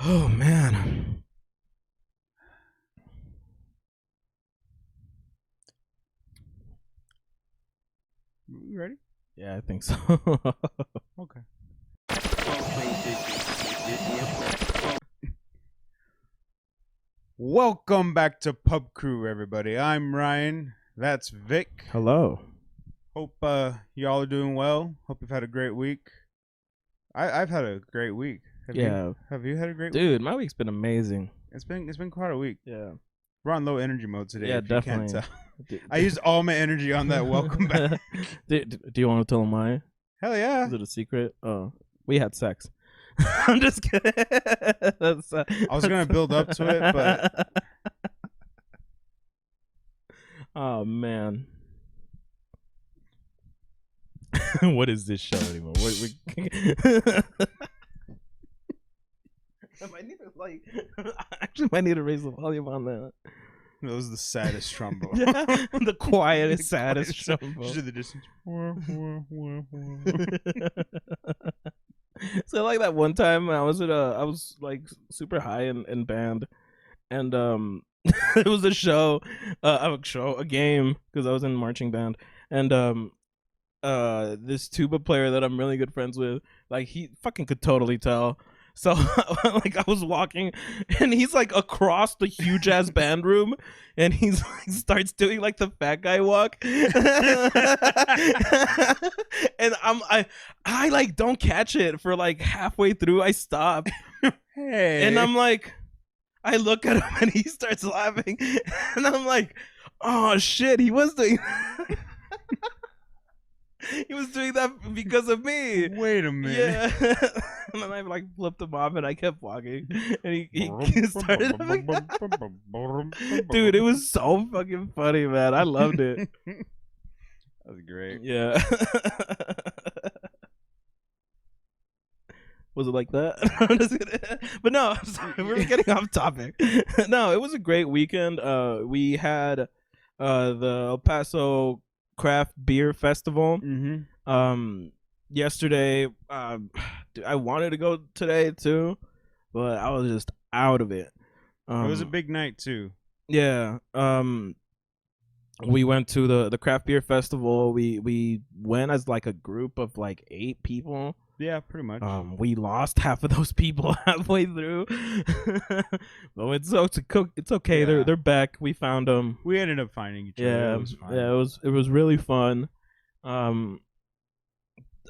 Oh man. You ready? Yeah, I think so. Okay. Welcome back to Pub Crew, everybody. I'm Ryan. That's Vic. Hello. Hope y'all are doing well. Hope you've had a great week. I've had a great week. Have you had a great week? Dude, my week's been amazing. It's been quite a week. Yeah. We're on low energy mode today. Yeah, if you can't definitely. tell. I used all my energy on that welcome back. Do you want to tell them why? Hell yeah. Is it a secret? Oh, we had sex. I'm just kidding. I was gonna build up to it, but oh man. What is this show anymore? I might need to might need to raise the volume on that. That was the saddest trombone. Yeah, the quietest, saddest trombone. Just in the distance. So like that one time I was like super high in band, and it was a game because I was in marching band, and this tuba player that I'm really good friends with, like he fucking could totally tell. So like I was walking and he's like across the huge ass band room and he's like starts doing like the fat guy walk. And I like don't catch it for like halfway through. I stop. Hey. And I'm like, I look at him and he starts laughing and I'm like, oh shit, he was doing he was doing that because of me. Wait a minute. Yeah. And then I like flipped him off and I kept walking. And he started. Dude, it was so fucking funny, man. I loved it. That was great. Yeah. Was it like that? But no, I'm sorry. We're getting off topic. No, it was a great weekend. We had the El Paso Craft Beer Festival. Yesterday, I wanted to go today too, but I was just out of it. It was a big night too. Yeah. We went to the Craft Beer Festival. We went as like a group of like 8 people. Yeah, pretty much. We lost half of those people halfway through. But it's okay. Yeah. They're back. We found them. We ended up finding each other. It was fun. Yeah, it was really fun.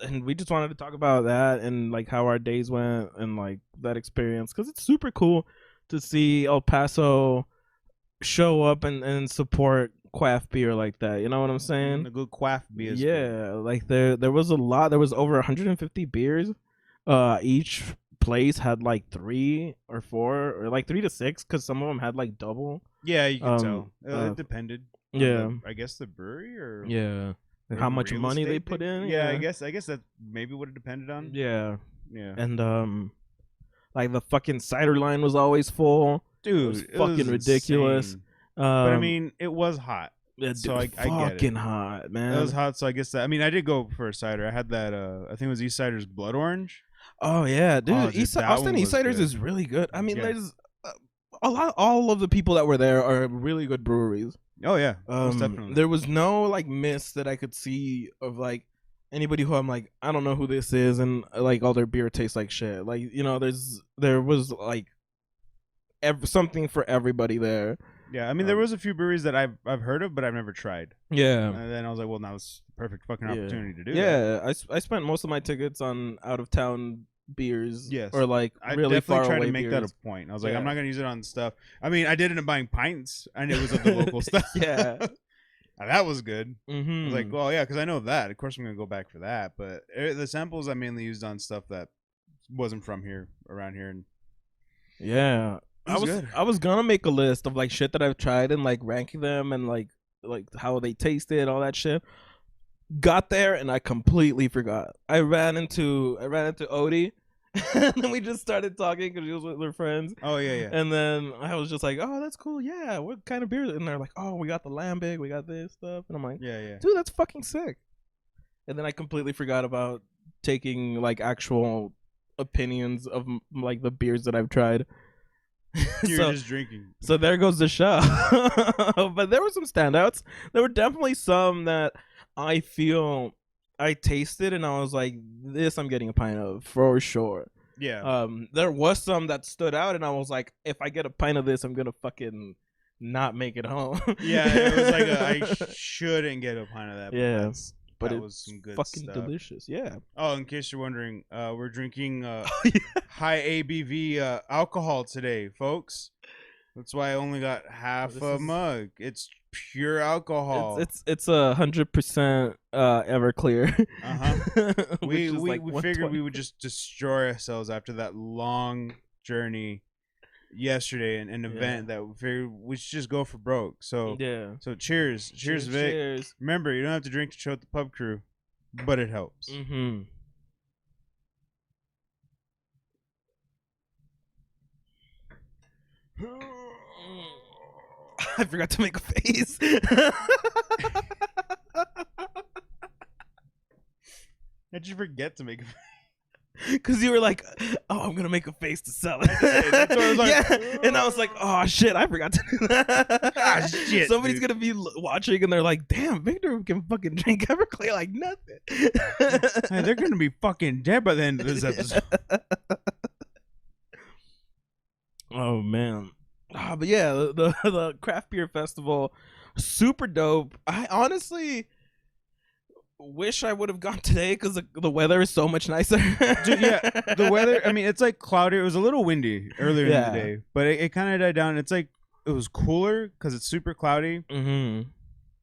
And we just wanted to talk about that and like how our days went and like that experience, because it's super cool to see El Paso show up and support craft beer like that. You know what I'm saying? A good craft beer. Yeah, like there was a lot. There was over 150 beers. Each place had like 3 or 4 or like 3 to 6, because some of them had like double. Yeah, you can tell. It depended. Yeah, I guess the brewery or how much money they put in. Yeah, I guess that maybe would have depended on. Yeah. And like the fucking cider line was always full. Dude, it was fucking ridiculous. But I mean, it was hot. So I get it. Fucking hot, man. It was hot, so I guess that. I mean, I did go for a cider. I had that. I think it was East Cider's Blood Orange. Oh yeah, dude. Austin East Ciders is really good. I mean, there's all of the people that were there are really good breweries. Oh yeah, most definitely. There was no like miss that I could see of like anybody who I'm like, I don't know who this is, and like all their beer tastes like shit. Like, you know, there was like something for everybody there. Yeah, I mean, there was a few breweries that I've heard of, but I've never tried. Yeah, and then I was like, well, now it's the perfect fucking opportunity to do. Yeah, I spent most of my tickets on out of town beers. Yes, or like really far away. I definitely tried to make that a point. I was like, I'm not gonna use it on stuff. I mean, I did end up buying pints, and it was of the local stuff. Yeah. That was good. Mm-hmm. I was like, well, yeah, because I know that. Of course, I'm gonna go back for that. But the samples I mainly used on stuff that wasn't from here, around here, and yeah, I was gonna make a list of like shit that I've tried and like ranking them and like how they tasted, all that shit. Got there and I completely forgot. I ran into Odie. And then we just started talking because he was with their friends. Oh yeah. And then I was just like, "Oh, that's cool. Yeah, what kind of beer?" And they're like, "Oh, we got the Lambic, we got this stuff." And I'm like, "Yeah, dude, that's fucking sick." And then I completely forgot about taking like actual opinions of like the beers that I've tried. You're just drinking. So there goes the show. But there were some standouts. There were definitely some that I feel I tasted and I was like, this I'm getting a pint of for sure. Yeah. There was some that stood out and I was like, if I get a pint of this, I'm gonna fucking not make it home. Yeah, it was like I shouldn't get a pint of that. Yeah. But that it was some good fucking stuff. Delicious. Yeah. Oh, in case you're wondering, we're drinking high ABV alcohol today, folks. That's why I only got half a mug. It's pure alcohol. It's 100% Everclear. We figured we would just destroy ourselves after that long journey yesterday, an event that we figured we should just go for broke. So So cheers, Vic. Cheers. Remember, you don't have to drink to show at the pub crew, but it helps. Mm-hmm. I forgot to make a face. How'd you forget to make a face? Because you were like, oh, I'm going to make a face to sell it. That's what I was like. Yeah. And I was like, oh, shit, I forgot to do that. Ah, shit, somebody's going to be watching and they're like, damn, Victor can fucking drink Everclear like nothing. Hey, they're going to be fucking dead by the end of this episode. Oh, man. But yeah, the craft beer festival, super dope. I honestly wish I would have gone today because the weather is so much nicer. Dude, yeah, the weather, I mean, it's like cloudy. It was a little windy earlier in the day, but it kind of died down. It's like it was cooler because it's super cloudy. Mm-hmm.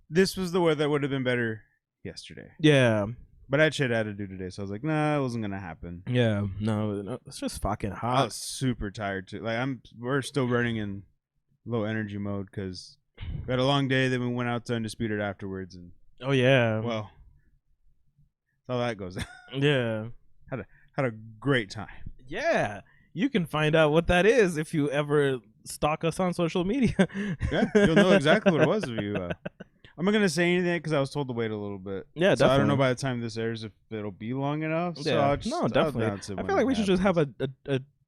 This was the weather that would have been better yesterday. Yeah. But I had shit I had to do today, so I was like, nah, it wasn't going to happen. Yeah, no, it's just fucking hot. I was super tired too. Like, we're still running in low energy mode because we had a long day. Then we went out to Undisputed afterwards, and oh yeah, well, that's how that goes. Yeah, had a great time. Yeah, you can find out what that is if you ever stalk us on social media. Yeah, you'll know exactly what it was if you. I'm not gonna say anything because I was told to wait a little bit. Yeah, so definitely. I don't know by the time this airs if it'll be long enough. So yeah, no, definitely. I feel like we should just have a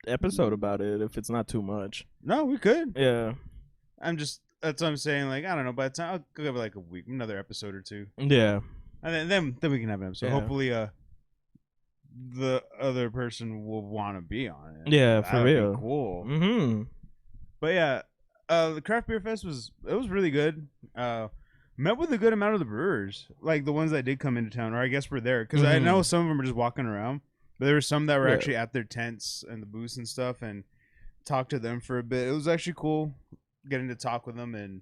episode about it if it's not too much. No, we could. Yeah. That's what I'm saying. Like, I don't know. By the time I'll give it like a week, another episode or two. Yeah. And then we can have an episode. Yeah. Hopefully, the other person will want to be on it. Yeah, for real. Cool. Mm-hmm. But yeah, the craft beer fest was really good. Met with a good amount of the brewers, like the ones that did come into town, or I guess were there, because I know some of them were just walking around, but there were some that were actually at their tents and the booths and stuff, and talked to them for a bit. It was actually cool getting to talk with them and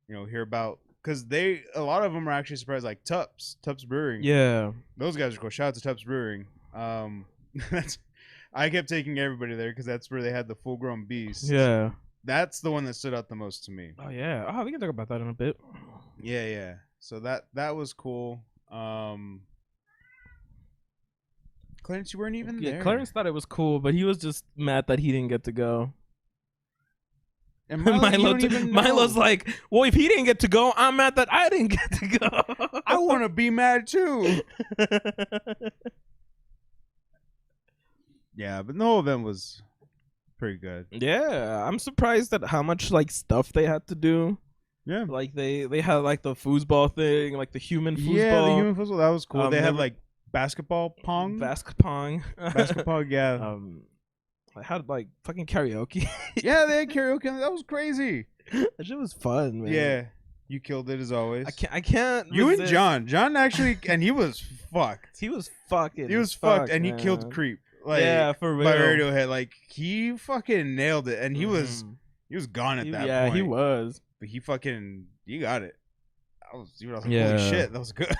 hear about, because a lot of them were actually surprised, like Tups Brewing. Yeah, those guys are cool. Shout out to Tups Brewing. I kept taking everybody there because that's where they had the full grown beast. Yeah, that's the one that stood out the most to me. Oh yeah. Oh, we can talk about that in a bit. Yeah. So that was cool. Clarence, you weren't even there. Clarence thought it was cool, but he was just mad that he didn't get to go. And Milo's like, well, if he didn't get to go, I'm mad that I didn't get to go. I want to be mad too. Yeah, but the whole event was pretty good. Yeah, I'm surprised at how much like stuff they had to do. Yeah, like they had like the foosball thing, like the human foosball. Yeah, the human foosball, that was cool. They had like basketball pong. Basketball, yeah. I had like fucking karaoke. Yeah, they had karaoke. That was crazy. That shit was fun, man. Yeah, you killed it as always. I can't. You resist. And John actually, and he was fucked. He was fucked, and he killed Creep. Like, yeah, for real. By Radiohead, like he fucking nailed it, and he was gone at that point. Yeah, he was. But he got it. I was like, holy shit, that was good.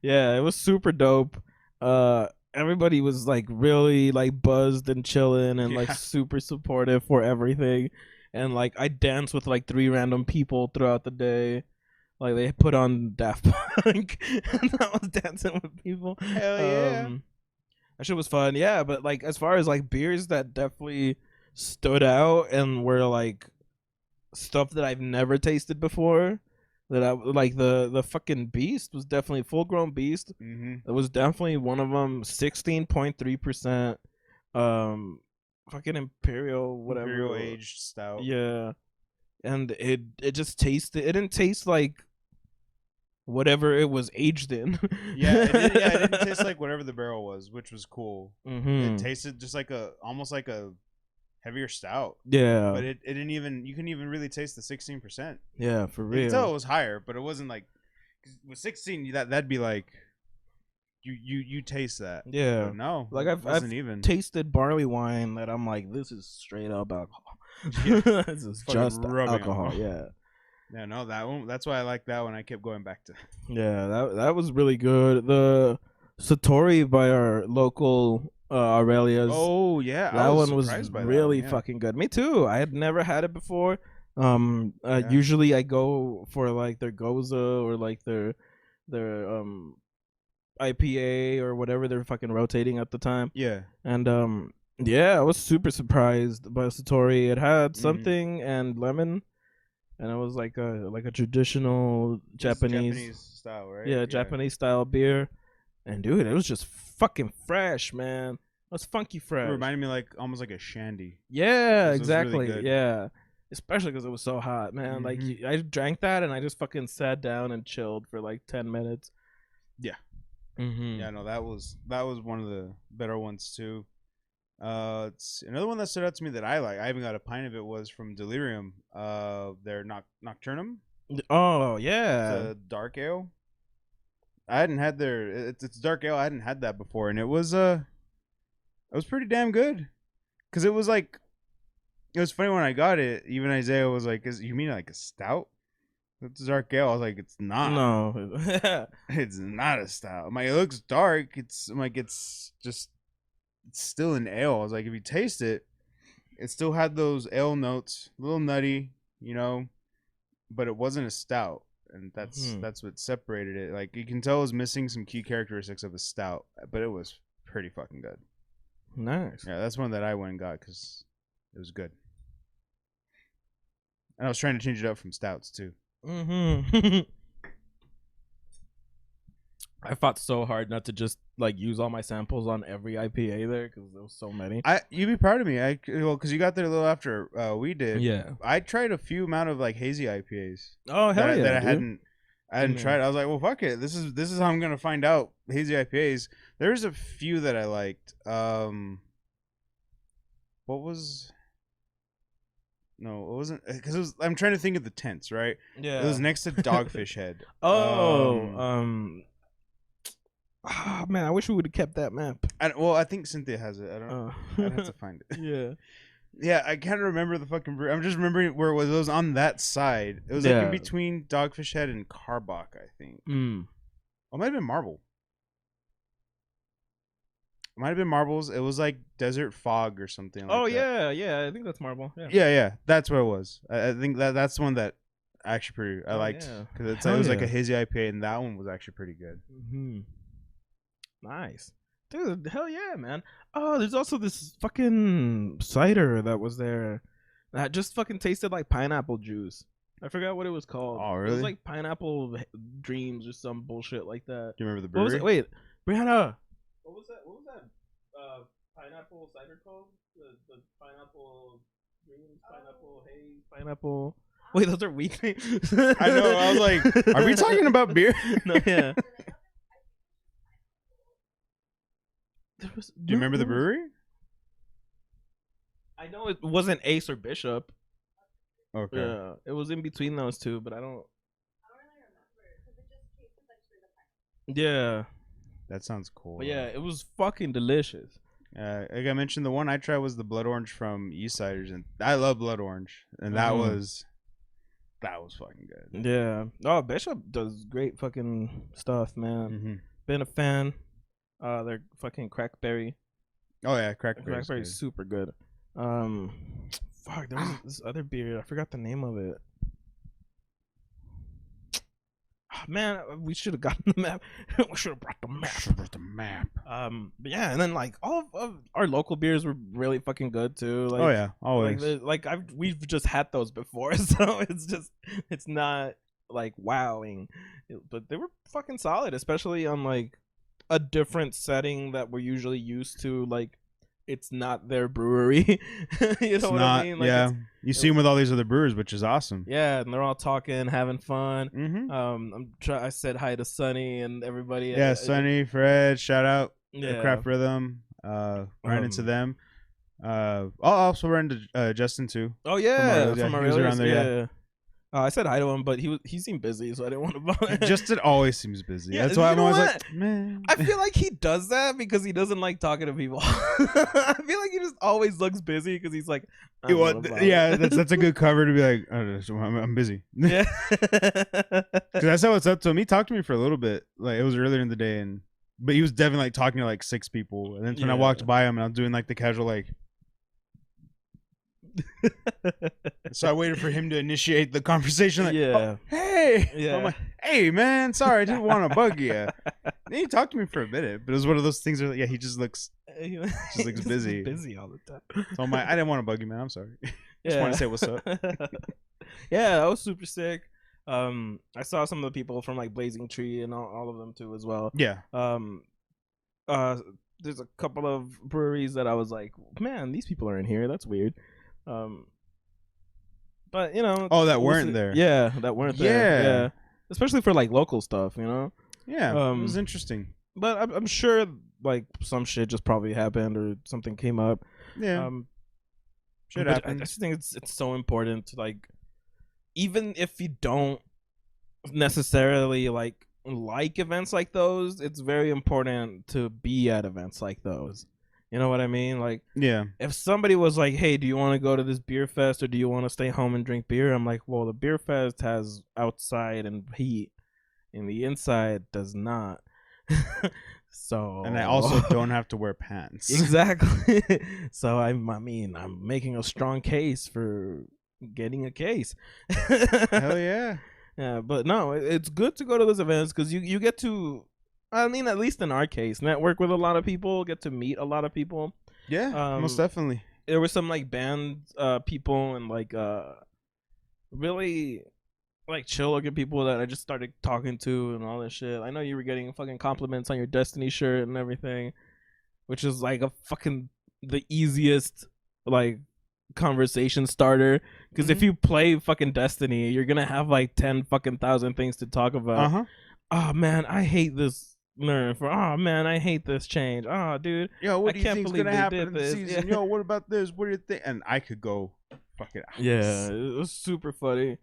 Yeah, it was super dope. Everybody was like really like buzzed and chilling and like super supportive for everything. And like I danced with like 3 random people throughout the day. Like they put on Daft Punk and I was dancing with people. Hell yeah. That shit was fun. Yeah, but like as far as like beers that definitely stood out and were like stuff that I've never tasted before, that I like. The fucking Beast was definitely full grown Beast. Mm-hmm. It was definitely one of them. 16.3%. Fucking Imperial whatever. Imperial aged stout. Yeah, and it just tasted. It didn't taste like whatever it was aged in. Yeah, it didn't taste like whatever the barrel was, which was cool. It Mm-hmm. tasted just like almost like a heavier stout. Yeah, But it didn't even, you couldn't even really taste the 16%. yeah, for You could tell it real. was higher, but it wasn't like, 'cause with 16 that'd be like you taste that. Yeah, But no, like it wasn't I've even. tasted barley wine that I'm like, this is straight up alcohol. Yeah, This is fucking just rubbing alcohol. alcohol. Yeah, Yeah, no, that one. That's why I like that one. I kept going back to. yeah, that was really good. The Satori by our local Aurelia's. Oh yeah, I That was one was surprised by that one. really Yeah, fucking good. Me too. I had never had it before. yeah, Usually I go for like their Goza or like their IPA or whatever they're fucking rotating at the time. yeah. And yeah, I was super surprised by Satori. It had Mm. something and lemon, and it was like a traditional Just Japanese, Japanese style, right? yeah, Yeah. Japanese style beer. And dude, it was just fucking fresh, man. It was funky It fresh. reminded me like almost like a shandy. Yeah, This was really exactly. good. Yeah, especially because it was so hot, man. Like Mhm. I drank that and I just fucking sat down and chilled for like 10 minutes. Yeah, Mm-hmm. yeah. No, that was one of the better ones too. It's another one that stood out to me that I like. I even got a pint of it. Was from Delirium. Their Nocturnum. Oh It's yeah. a dark ale. I hadn't had their. It's dark ale. I hadn't had that before, and it was pretty damn good. Cause it was like, it was funny when I got it. Even Isaiah was like, "You mean like a stout? It's dark ale." I was like, "It's not. No. It's not a stout." I'm like, "It looks dark. I'm like, it's just, it's still an ale." I was like, "If you taste it, it still had those ale notes, a little nutty, but it wasn't a stout." And Mhm. that's what separated it. Like, you can tell it was missing some key characteristics of a stout, but it was pretty fucking good. Nice. Yeah, that's one that I went and got because it was good. And I was trying to change it up from stouts too. Mm-hmm. I fought so hard not to just like use all my samples on every IPA there because there was so many. You'd be proud of me. Because you got there a little after we did. Yeah. I tried a few amount of like hazy IPAs Oh hell yeah, that I dude. hadn't Yeah. tried. I was like, well, fuck it. This is how I'm gonna find out hazy IPAs. There's a few that I liked. What was? No, it wasn't, because I'm trying to think of the tents. Right, Yeah. it was next to Dogfish Head. Oh. Ah man, I wish we would have kept that map. I think Cynthia has it. I don't. Uh, I'd have to find it. yeah. Yeah, I can't remember the fucking brew. I'm just remembering where it was. It was on that side. It was like Yeah. in between Dogfish Head and Carbach, I think. Mm. It might have been Marble. It might have been Marbles. It was like Desert Fog or something like Oh that. yeah. I think that's Marble. Yeah. Yeah. That's what it was. I think that's the one that actually I Oh, liked, yeah. because Hell it was like yeah. a hazy IPA, and that one was actually pretty good. Mm-hmm. Nice. Dude, hell yeah, man. Oh, there's also this fucking cider that was there that just fucking tasted like pineapple juice. I forgot what it was called. Oh, It really? was like pineapple dreams or some bullshit like that. Do you remember the What was brewery? it? Wait, Brianna. What was that? What was that? Pineapple cider called? The pineapple dreams, pineapple haze, pineapple. Wait, those are weak names. I know. I was like, are we talking about beer? No, yeah. Do you remember the brewery? I know it wasn't Ace or Bishop. Okay. Yeah, it was in between those two, but I don't. Yeah, That sounds cool. but yeah, it was fucking delicious. Like I mentioned, the one I tried was the Blood Orange from East Siders, and I love Blood Orange, and that Mhm. was fucking good. Yeah. Oh, Bishop does great fucking stuff, man. Mm-hmm. Been a fan. They're fucking crackberry. Oh yeah, Crackberry's Crackberry's good. super good. Fuck, there was this other beer. I forgot the name of it. Man, we should have gotten the map. We should have brought the map. Brought the map. But yeah, and then like all of our local beers were really fucking good too. Like, Oh yeah, always. we've just had those before, so it's not like wowing, but they were fucking solid, especially on like a different setting that we're usually used to. Like, it's not their brewery. You know It's what I not. mean? Like, Yeah, you see him with all these other brewers, which is awesome. yeah, and they're all talking, having fun. Mm-hmm. I said hi to Sonny and everybody. Yeah, Sonny, Fred, shout out, Yeah. Craft Rhythm. Ran into them. I'll also ran into Justin too. Oh yeah, From from Aurelius. He was around Aurelius. there, Yeah. I said hi to him, but he seemed busy, so I didn't want to bother. Justin always seems busy. Yeah, That's why I'm you know always what? like, man. I feel like he does that because he doesn't like talking to people. I feel like he just always looks busy because he's like, I don't wanna bother. Yeah, that's a good cover to be like, I'm busy. Yeah. Because I said what's up to him. He talked to me for a little bit. Like, it was earlier in the day, but he was definitely like talking to like 6 people. And then when I walked by him and I was doing like the casual like. So I waited for him to initiate the conversation. Like, Yeah. oh, hey. Yeah. I'm like, hey man, sorry, I didn't want to bug you. And he talked to me for a minute, but it was one of those things where, yeah, he just looks busy. Busy all the time. So I'm like, I didn't want to bug you, man. I'm sorry. Just want to say what's up. Yeah, that was super sick. I saw some of the people from like Blazing Tree and all of them too as well. Yeah. There's a couple of breweries that I was like, man, these people are in here. That's weird. But you know, that weren't there. Yeah, that weren't there. Yeah, especially for like local stuff, you know. Yeah, it was interesting. But I'm sure like some shit just probably happened or something came up. Yeah. Shit happened. I just think it's so important to like, even if you don't necessarily like events like those, it's very important to be at events like those. You know what I mean? Like, yeah, if somebody was like, hey, do you want to go to this beer fest or do you want to stay home and drink beer? I'm like, well, the beer fest has outside and heat and the inside does not. So, and I also don't have to wear pants. Exactly. So I'm making a strong case for getting a case. Hell yeah. Yeah, but no, it's good to go to those events because you get to, I mean, at least in our case, network with a lot of people, get to meet a lot of people. Yeah, most definitely. There were some like band people and like really like chill looking people that I just started talking to and all this shit. I know you were getting fucking compliments on your Destiny shirt and everything, which is like a fucking the easiest like conversation starter because if you play fucking Destiny, you're gonna have like 10 fucking thousand things to talk about. Oh man, I hate this nerf. Oh man, I hate this change. Oh dude, yo, what do you think's gonna happen in the this season? Yo, what about this? What do you think? And I could go fucking hours. Yeah, it was super funny.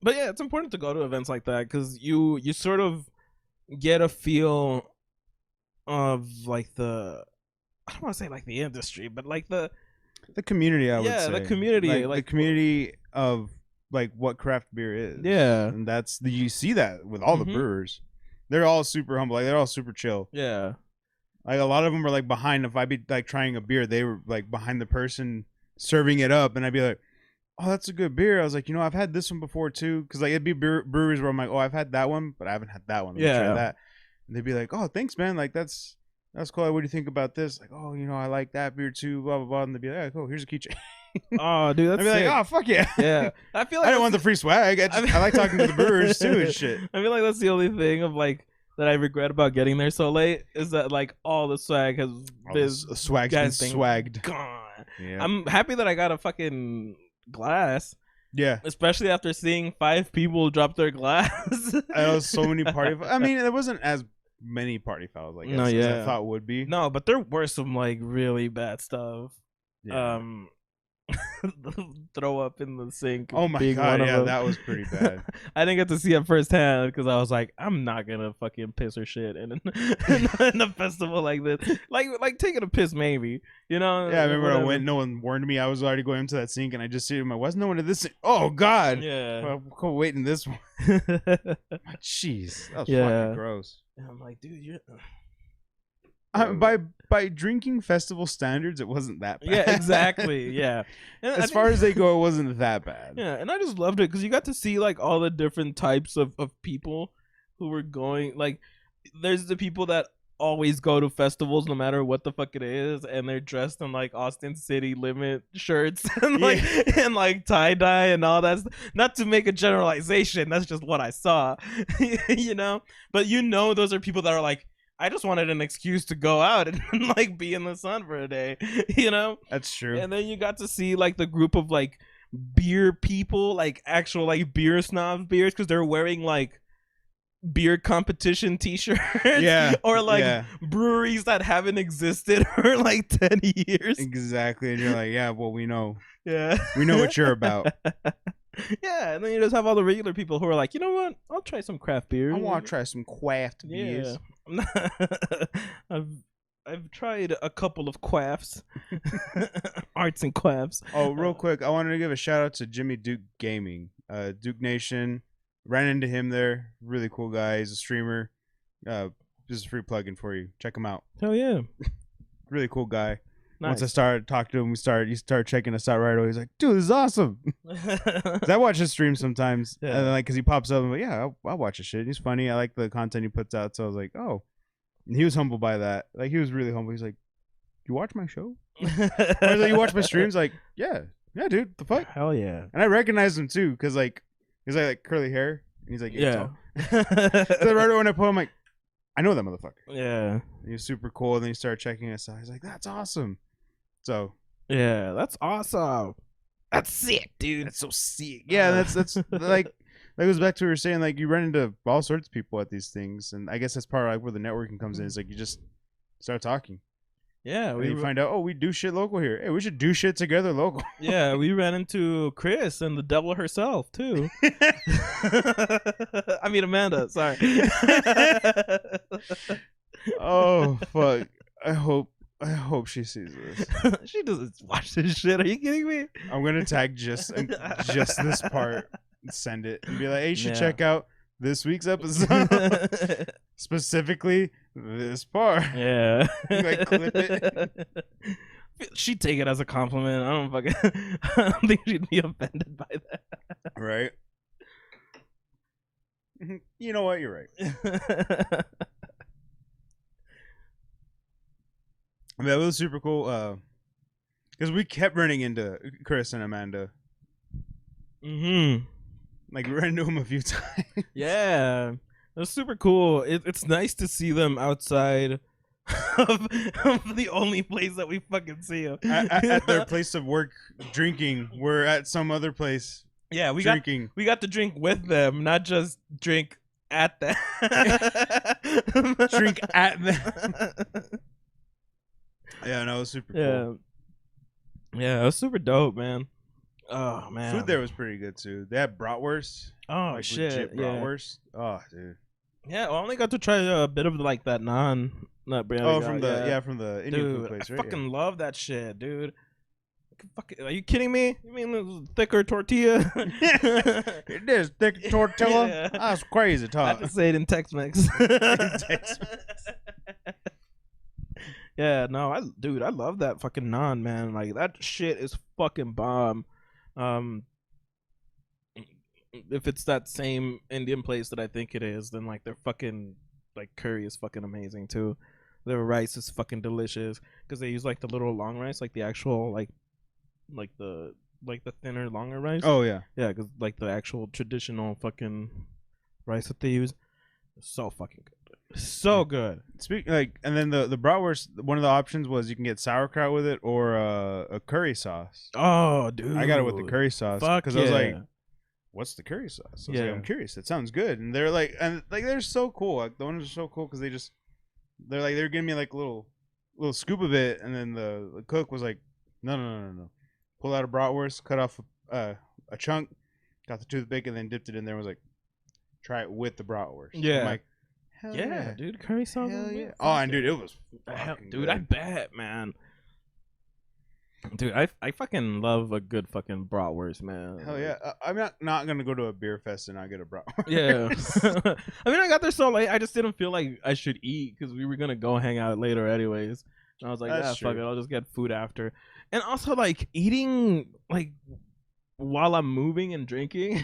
But yeah, it's important to go to events like that because you sort of get a feel of like the, I don't want to say like the industry, but like the community. I would say the community, like the community of like what craft beer is. Yeah, and you see that with all the brewers. They're all super humble. Like they're all super chill. Yeah, like a lot of them were like behind. If I'd be like trying a beer, they were like behind the person serving it up, and I'd be like, oh, that's a good beer. I was like, I've had this one before too, because like it'd be breweries where I'm like, oh, I've had that one, but I haven't had that one. Let me try that. And they'd be like, oh, thanks, man. Like that's cool. What do you think about this? Like, oh, I like that beer too. Blah blah blah. And they'd be like, oh, cool. Here's a keychain. Oh, dude, that's I'd be sick. like, oh, fuck yeah. Yeah, I feel like I don't want the free swag. I like talking to the brewers too and shit. I feel like that's the only thing of like that I regret about getting there so late is that like all the swag has been swagged gone. Yeah. I'm happy that I got a fucking glass. Yeah, especially after seeing 5 people drop their glass. I know so many party. I mean, there wasn't as many party fouls, I guess, as I thought would be. No, but there were some like really bad stuff. Yeah. Throw up in the sink. Oh my god, yeah, that was pretty bad. I didn't get to see it firsthand because I was like, I'm not gonna fucking piss or shit in a festival like this. Like taking a piss, maybe. Yeah, I remember I went. No one warned me. I was already going into that sink, and I just see him. I wasn't no one to this. Oh god. Yeah. Well, I'm waiting this one. Jeez, that was fucking gross. And I'm like, dude, you're. By drinking festival standards, it wasn't that bad. Yeah, exactly. Yeah. And as far as they go, it wasn't that bad. Yeah, and I just loved it because you got to see like all the different types of people who were going. Like, there's the people that always go to festivals no matter what the fuck it is, and they're dressed in like Austin City Limit shirts and like and like tie dye and all that. Not to make a generalization, that's just what I saw, you know. But you know, those are people that are like, I just wanted an excuse to go out and like be in the sun for a day, you know. That's true. And then you got to see like the group of like beer people, like actual like beer snobs beers, because they're wearing like beer competition t-shirts, or like breweries that haven't existed for like 10 years. Exactly. And you're like, yeah, well, we know we know what you're about. Yeah, and then you just have all the regular people who are like, you know what, I'll try some craft beer. I want to try some craft beers. I've tried a couple of quaffs. Arts and quaffs. Oh, real quick, I wanted to give a shout out to Jimmy Duke Gaming, Duke Nation. Ran into him there. Really cool guy. He's a streamer. Just a free plug-in for you. Check him out. Hell yeah. Really cool guy. Nice. Once I started talking to him, he started checking us out right away. He's like, dude, this is awesome. 'Cause I watch his stream sometimes. Yeah. And like, because he pops up, I'm like, yeah, I'll watch his shit. He's funny. I like the content he puts out. So I was like, oh. And he was humble by that. Like, he was really humble. He's like, you watch my show? I was like, you watch my streams? Like, yeah, dude, the fuck? Hell yeah. And I recognized him too, because like, he's like curly hair. And he's like, yeah. So right when I put him, like, I know that motherfucker. Yeah. And he was super cool. And then he started checking us out. He's like, that's awesome. So. Yeah, that's awesome. That's sick, dude. That's so sick. Yeah, that's like. That goes back to what we were saying, like, you run into all sorts of people at these things, and I guess that's part of like where the networking comes in. Is like you just start talking. Yeah, you find out, oh, we do shit local here. Hey, we should do shit together local. Yeah, we ran into Chris and the devil herself too. I mean Amanda. Sorry. Oh fuck! I hope she sees this. She doesn't watch this shit. Are you kidding me? I'm gonna tag just this part. Send it and be like, hey, you should check out this week's episode. Specifically this part. Yeah. Like, clip it. She'd take it as a compliment. I don't think she'd be offended by that. Right. You know what? You're right. That was super cool. Because we kept running into Chris and Amanda. Like, we ran into him a few times. Yeah. It was super cool. It's nice to see them outside of the only place that we fucking see them. At their place of work drinking. We're at some other place. Yeah, we drinking. We got to drink with them, not just drink at them. Drink at them. Yeah, no, it was super cool. Yeah, it was super dope, man. Oh man, food there was pretty good too. They had bratwurst. Oh like shit, legit bratwurst. Oh dude. Yeah, well, I only got to try a bit of like that nut brownie. Oh, from the Indian food place, right? I fucking love that shit, dude. Are you kidding me? You mean the thicker tortilla? It is thick tortilla. Yeah. That's crazy talk. I have to say it in Tex-Mex. Yeah, no, I love that fucking naan, man. Like, that shit is fucking bomb. If it's that same Indian place that I think it is, then like their fucking like curry is fucking amazing too. Their rice is fucking delicious because they use like the little long rice, like the actual like the thinner longer rice. Oh yeah, yeah, because like the actual traditional fucking rice that they use is so fucking good. So good. And then the bratwurst, one of the options was you can get sauerkraut with it or a curry sauce. Oh, dude, I got it with the curry sauce because I was like, "What's the curry sauce?" I was like, I'm curious. It sounds good, and they're like, they're so cool. Like, the ones are so cool because they're giving me like a little scoop of it, and then the cook was like, "No. Pull out a bratwurst, cut off a chunk, got the toothpick, and then dipped it in there. And was like, try it with the bratwurst." Yeah. I'm like, hell yeah, dude, curry sauce. Hell yeah. Oh, and dude, it was dude, good. I bet, man. Dude, I fucking love a good fucking bratwurst, man. Hell yeah. I'm not gonna go to a beer fest and not get a bratwurst. Yeah. I mean, I got there so late. I just didn't feel like I should eat because we were gonna go hang out later anyways. And I was like, fuck it, I'll just get food after. And also, like, eating like while I'm moving and drinking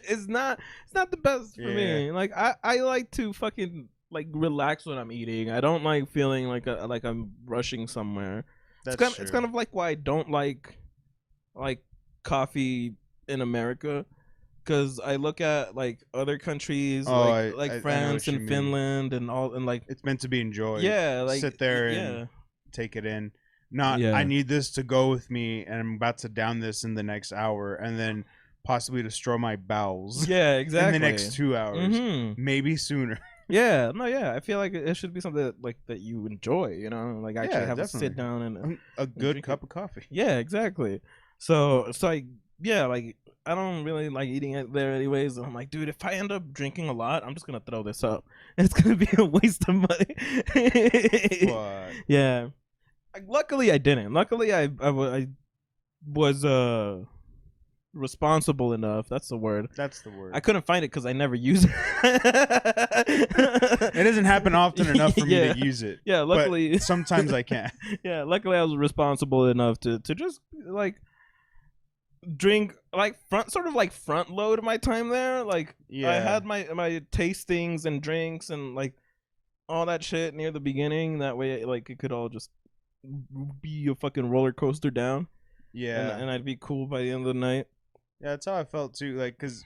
is not the best for me. Like, I like to fucking like relax when I'm eating. I don't like feeling like I'm rushing somewhere. That's It's true. kind of like why I don't like coffee in America, because I look at like other countries Oh, like I know France what you and mean. Finland and all, and like It's meant to be enjoyed. yeah, Sit there and yeah, take it in. Not, I yeah, need this to go with me, and I'm about to down this in the next hour, and then possibly destroy my bowels yeah, in the exactly. next 2 hours, Mhm. maybe sooner. Yeah, no, yeah. I feel like it should be something that you enjoy, you know, like actually Yeah, have a sit definitely. down A and good drink it. cup of coffee. Yeah, exactly. So like yeah, like I don't really like eating it there anyways. And I'm like, dude, if I end up drinking a lot, I'm just gonna throw this up, and it's gonna be a waste of money. Fuck. Yeah. Luckily, I didn't. Luckily, I was responsible enough. That's the word. That's the I word. couldn't find it because I never use It doesn't happen often enough for me to yeah, use it, yeah. but Luckily, sometimes I can. yeah. Luckily, I was responsible enough to just like drink like front load my time there. Like I Yeah. had my tastings and drinks and like all that shit near the beginning. That way, like it could all just be a fucking roller coaster down, Yeah. and I'd be cool by the end of the night. Yeah, that's how I felt too. Like, cause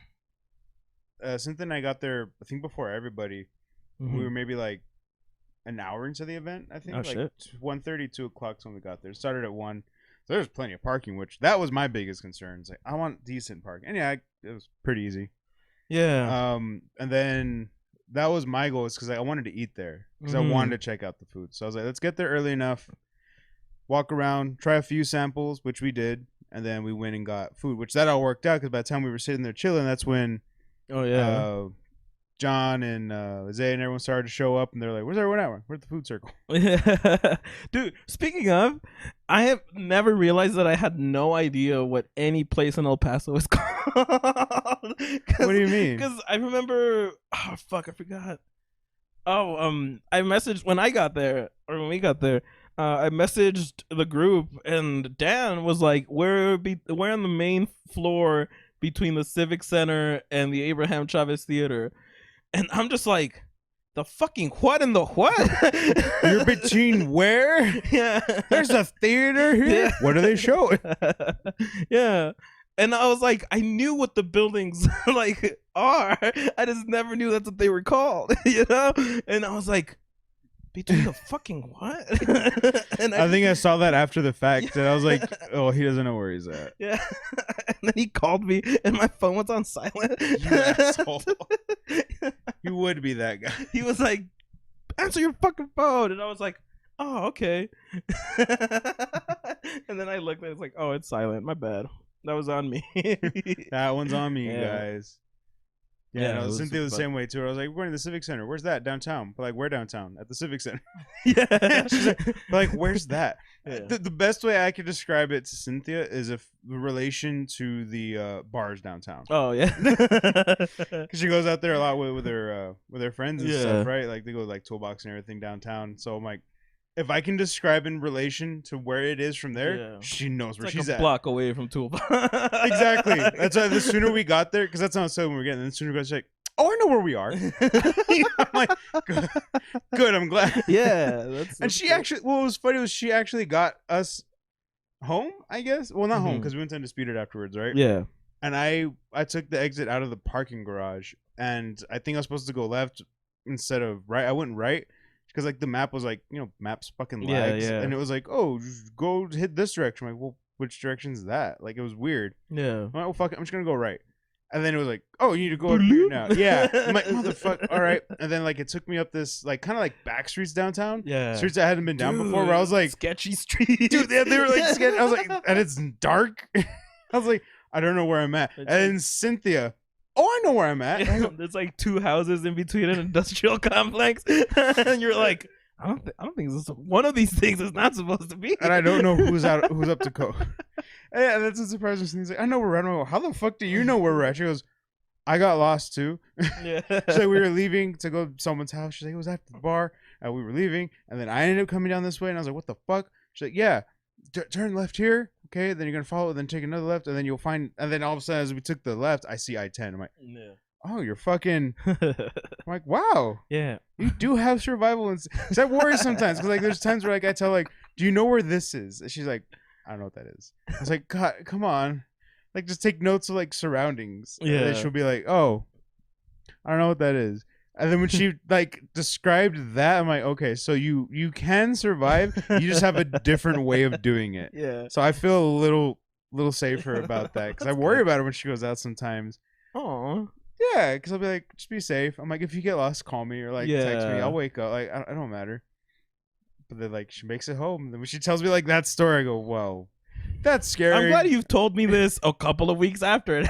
Cynthia and I got there, I think before everybody. We Mm-hmm. were maybe like an hour into the event. I Oh think like shit. 1:30, 2 o'clock when we got there. It started at 1, so there's plenty of parking. Which that was my biggest concern. It's like I want decent parking, and yeah, it was pretty easy. Yeah. And then that was my goal, is because I wanted to eat there, because I Mm-hmm. wanted to check out the food. So I was like, let's get there early enough, walk around, try a few samples, which we did, and then we went and got food, which that all worked out, because by the time we were sitting there chilling, that's when Oh yeah. uh, John and Zay and everyone started to show up, and they're like, "Where's everyone at? Where's the food circle?" Dude, speaking of, I have never realized that I had no idea what any place in El Paso is called. What do you mean? Because I remember, oh fuck, I forgot. Oh, I messaged when I got there, or when we got there. I messaged the group, and Dan was like, we're on the main floor between the Civic Center and the Abraham Chavez Theater," and I'm just like, the fucking what in the what? You're between where? Yeah. There's a theater here. Yeah. What are they showing? Yeah. And I was like, I knew what the buildings like are. I just never knew that's what they were called, you know? And I was like, between the fucking what? And I think I saw that after the fact, and I was like, Yeah. "Oh, he doesn't know where he's at." Yeah. And then he called me and my phone was on silent. You asshole. You would be that guy. He was like, answer your fucking phone. And I was like, oh, okay. And then I looked and it's like, oh, it's silent. My bad. That was on me. That one's on me, Yeah. guys. Yeah, Yeah, no, it was Cynthia was the fun. same way too. I was like, "We're going to the Civic Center. Where's that? Downtown?" But like, "Where downtown?" At the Civic Center. Yeah. She's like, "Where's that?" Yeah. The best way I could describe it to Cynthia is if the relation to the bars downtown. Oh, yeah. Because she goes out there a lot with her friends and Yeah. stuff, right? Like they go to, like Toolbox and everything downtown. So I'm like, if I can describe in relation to where it is from there, Yeah. she knows where It's she's like a at. block away from Toolbox. Exactly. That's why the sooner we got there, because that's how I said when we were getting. The sooner we got, she's like, "Oh, I know where we are." I'm like, good. I'm glad. Yeah. That's And she cool. actually, what was funny was she actually got us home, I guess. Well, not home, Mhm. because we went to Undisputed afterwards, right? Yeah. And I took the exit out of the parking garage, and I think I was supposed to go left instead of right. I went right, because like the map was like, maps fucking Yeah, lags, yeah. and it was like, "Oh, just go hit this direction." I'm like, well, which direction is that? Like, it was weird. Yeah. I'm like, well, fuck it, I'm just gonna go right. And then it was like, "Oh, you need to go up here now." Yeah. I'm like, motherfucker. All right. And then like it took me up this like kind of like back streets downtown. Yeah. Streets I hadn't been down before, where I was like, sketchy street. dude, they were like scared. I was like, and it's dark. I was like, I don't know where I'm at. And It's then Cynthia, "Oh, I know where I'm at." I go, There's like two houses in between an industrial complex, and you're like, I don't think this is, one of these things is not supposed to be. and I don't know who's up to code. Yeah, that's what surprised me. Cynthia's like, "I know where we're at." I'm like, "How the fuck do you know where we're at?" She goes, "I got lost too." Yeah. She's like, "We were leaving to go to someone's house." She's like, "It was after the bar. We were leaving, and then I ended up coming down this way." And I was like, "What the fuck?" She's like, "Yeah, turn left here. Okay, then you're gonna follow, then take another left, and then you'll find." And then all of a sudden, as we took the left, I see I-10. I'm like, Yeah. oh, you're fucking. I'm like, wow, Yeah. you do have survival instinct. Because I worry sometimes. Because like, there's times where like I tell like, do you know where this is? And she's like, I don't know what that is. I was like, God, come on, like just take notes of like surroundings. And then Yeah. she'll be like, oh, I don't know what that is. And then when she like described that, I'm like, okay, so you can survive. You just have a different way of doing it. Yeah. So I feel a little safer about that because I That's worry good. about it when she goes out sometimes. Oh. Yeah, because I'll be like, just be safe. I'm like, if you get lost, call me or like text me. Yeah. I'll wake up. Like I don't matter. But then like she makes it home. Then when she tells me like that story, I go, whoa, that's scary. I'm glad you've told me this a couple of weeks after it.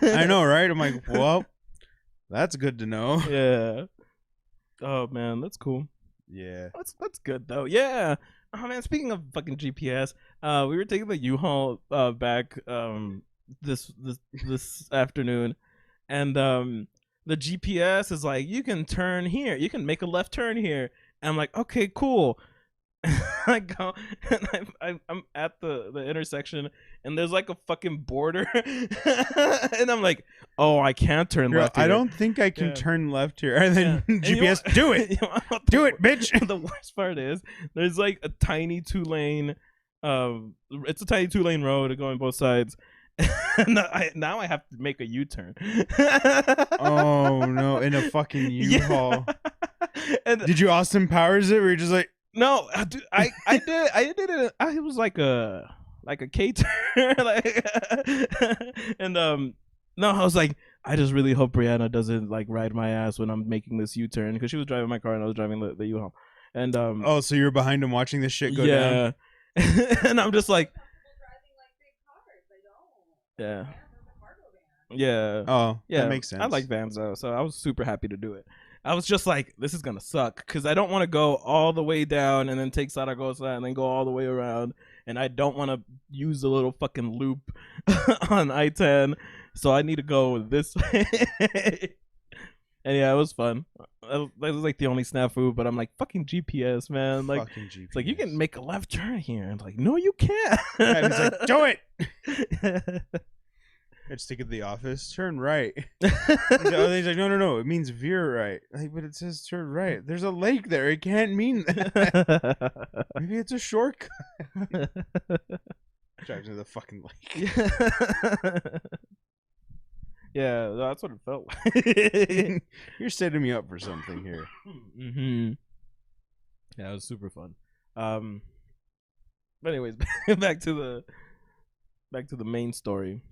I know, right? I'm like, well, that's good to know. Yeah. Oh man, that's cool. Yeah. That's good though. Yeah. Oh man, speaking of fucking GPS, we were taking the U-Haul back this afternoon, and the GPS is like, you can turn here, you can make a left turn here. And I'm like, okay, cool. I go and I'm at the intersection, and there's like a fucking border, and I'm like, oh, I can't turn Girl, left here. I don't think I can Yeah. turn left here. And then And you GPS, know- do it. you know what the Do it, wor- bitch. The worst part is there's like a tiny 2-lane, it's a tiny 2-lane road going both sides. And now I have to make a U-turn. Oh no, in a fucking U-Haul. Yeah. And Did you Austin Powers it? Where you're just like, no, I did it. It was like a K turn, like, and no, I was like, I just really hope Brianna doesn't like ride my ass when I'm making this U-turn, because she was driving my car and I was driving the U-Haul, and oh, so you're behind him watching this shit go down? yeah, and I'm just like, yeah, yeah. Oh, Yeah, that makes sense. I like vans though, so I was super happy to do it. I was just like, this is gonna suck, because I don't want to go all the way down and then take Zaragoza and then go all the way around, and I don't want to use the little fucking loop on I-10, so I need to go this way. And yeah, it was fun. That was like the only snafu, but I'm like, fucking GPS, man. Like, fucking GPS. it's like, you can make a left turn here. And it's like, no, you can't. And he's like, do it. I just take it to the office. Turn right. He's like, no. It means veer right. Like, but it says turn right. There's a lake there. It can't mean that. Maybe it's a shortcut. Drives into the fucking lake. Yeah, that's what it felt like. You're setting me up for something here. Mm-hmm. Yeah, it was super fun. But anyways, back to the main story.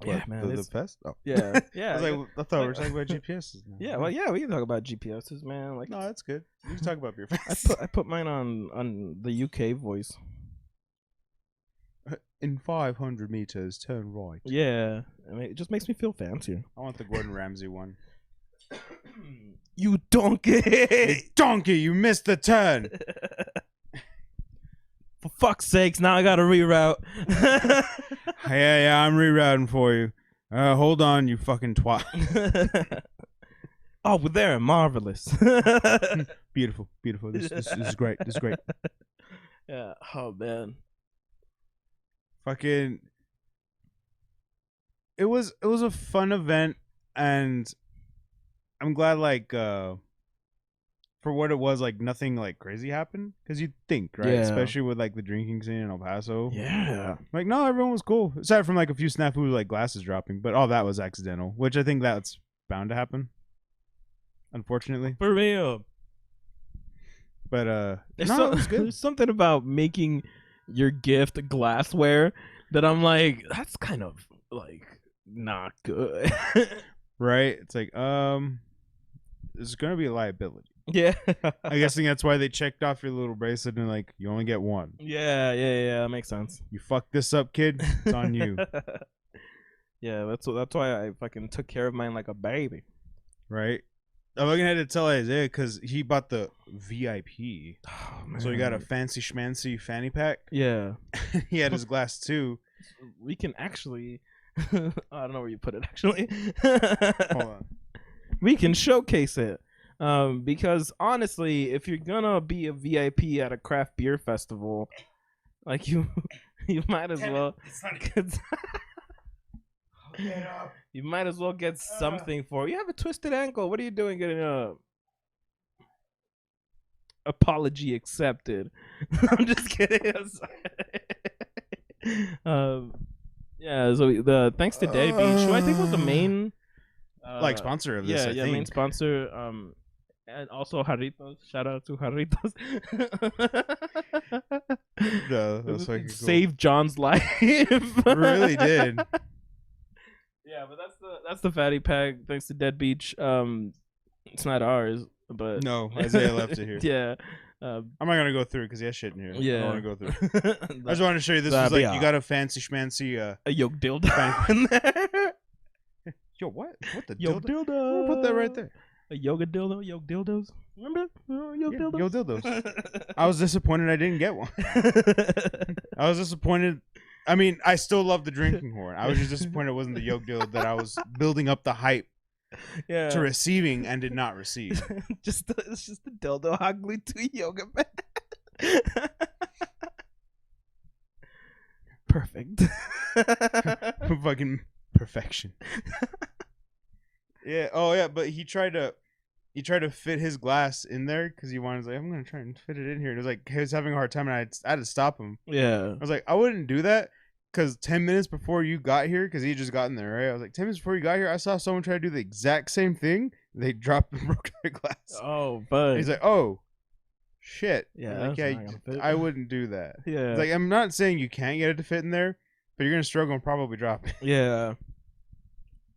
Yeah, What, man. the fest? Oh. Yeah, yeah. I was like, I thought we were talking about GPSs now. Yeah, well, yeah, we can talk about GPSs, man. Like, No, that's good. You can talk about beer I fest. put mine on the UK voice. In 500 meters, turn right. Yeah, I mean, it just makes me feel fancier. I want the Gordon Ramsay one. You donkey! Hey, donkey, you missed the turn. For fuck's sakes, now I gotta reroute. Yeah, I'm rerouting for you. Hold on, you fucking twat. Oh, well, they're marvelous. Beautiful. This is great. This is great. Yeah. Oh man. Fucking. It was a fun event, and I'm glad like for what it was, like nothing like crazy happened, because you'd think, right? Yeah. Especially with like the drinking scene in El Paso. Yeah. Like, no, everyone was cool aside from like a few snafus, like glasses dropping, but all that was accidental, which I think that's bound to happen, unfortunately. For real. But There's, no, it was good. there's something about making your gift glassware that I'm like, that's kind of like not good. Right? It's like there's gonna be a liability. Yeah. I'm guessing that's why they checked off your little bracelet and like, you only get one. Yeah, that makes sense. You fucked this up, kid. It's on you. Yeah, that's why I fucking took care of mine like a baby. Right? I'm gonna have to tell Isaiah because he bought the VIP. Oh, So he got a fancy schmancy fanny pack. Yeah. He had his glass too. We can actually I don't know where you put it actually. Hold on. We can showcase it. Because honestly, if you're gonna be a VIP at a craft beer festival, like you might as well. You might as well get something for it. You have a twisted ankle. What are you doing getting a apology accepted? I'm just kidding. I'm sorry. Yeah, so the thanks to Dead Beach, who I think was the main like sponsor of this. Yeah, I think. main sponsor. And also Jarritos. Shout out to Jarritos. No, that's fucking cool. Saved John's life. Really did. Yeah, but that's the fatty pack. Thanks to Dead Beach. It's not ours, but no, Isaiah left it here. Yeah. I'm not gonna go through because he has shit in here. Yeah, I don't want to go through. I just wanted to show you this was like you got a fancy schmancy a yoke dildo in there. Yo, what? What the yoke dildo? Put that right there. A yoga dildo, yoke dildos. Remember yoke dildos? Yo dildos. I was disappointed I didn't get one. I was disappointed. I mean, I still love the drinking horn. I was just disappointed it wasn't the yoke dildo that I was building up the hype to receiving and did not receive. It's just the dildo hot glued to a yoga mat. Perfect. Fucking perfection. Yeah. Oh yeah. But he tried to fit his glass in there because he wanted. Like, I'm gonna try and fit it in here. And it was like he was having a hard time, and I had to stop him. Yeah. I was like, I wouldn't do that because 10 minutes before you got here, because he had just gotten there, right? I was like, 10 minutes before you got here, I saw someone try to do the exact same thing. They dropped and broke their glass. Oh, but he's like, oh, shit. Yeah. Like, yeah. I wouldn't do that. Yeah. It's like, I'm not saying you can't get it to fit in there, but you're gonna struggle and probably drop it. Yeah.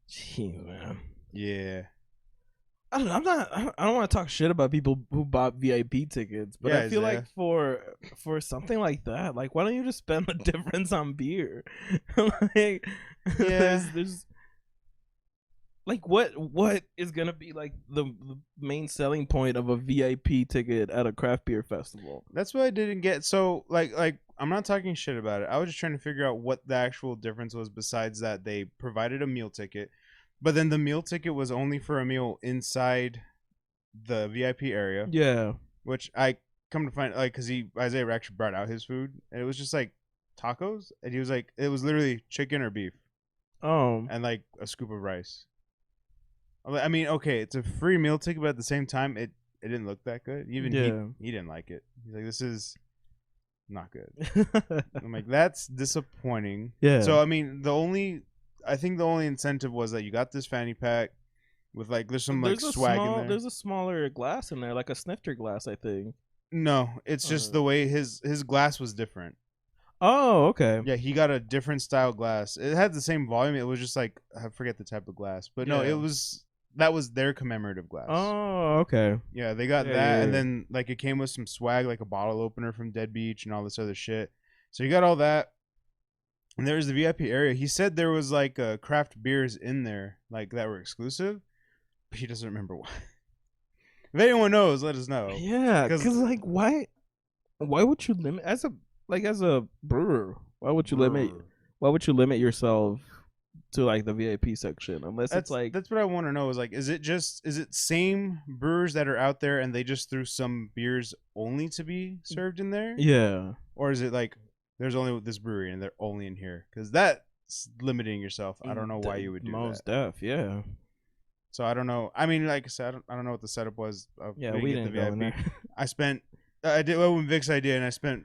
Jeez, man. Yeah. I don't want to talk shit about people who bought VIP tickets, but I feel like for something like that, like why don't you just spend the difference on beer? Like, there's like what is gonna be like the main selling point of a VIP ticket at a craft beer festival? That's what I didn't get. So like I'm not talking shit about it. I was just trying to figure out what the actual difference was besides that they provided a meal ticket. But then the meal ticket was only for a meal inside the VIP area. Yeah. Which I come to find, like, because Isaiah actually brought out his food. And it was just, like, tacos. And he was like, it was literally chicken or beef. Oh. And, like, a scoop of rice. I mean, okay, it's a free meal ticket, but at the same time, it didn't look that good. Even he didn't like it. He's like, this is not good. I'm like, that's disappointing. Yeah. So, I mean, I think the only incentive was that you got this fanny pack with like there's some like swag in there. There's a smaller glass in there, like a snifter glass, I think. No, it's just the way his glass was different. Oh, okay. Yeah, he got a different style glass. It had the same volume. It was just like I forget the type of glass, but no, that was their commemorative glass. Oh, okay. Yeah, they got that, and then like it came with some swag, like a bottle opener from Dead Beach and all this other shit. So you got all that. And there's the VIP area. He said there was like craft beers in there, like that were exclusive, but he doesn't remember why. If anyone knows, let us know. Yeah, because like why would you limit as a brewer? Why would you limit yourself to like the VIP section unless it's like that's what I want to know is like is it same brewers that are out there and they just threw some beers only to be served in there? Yeah, or is it like there's only this brewery and they're only in here? Because that's limiting yourself. I don't know why you would do most that. Yeah. So I don't know. I mean, like I said, I don't know what the setup was. Yeah, we didn't go in there. I did well when Vic's idea, and I spent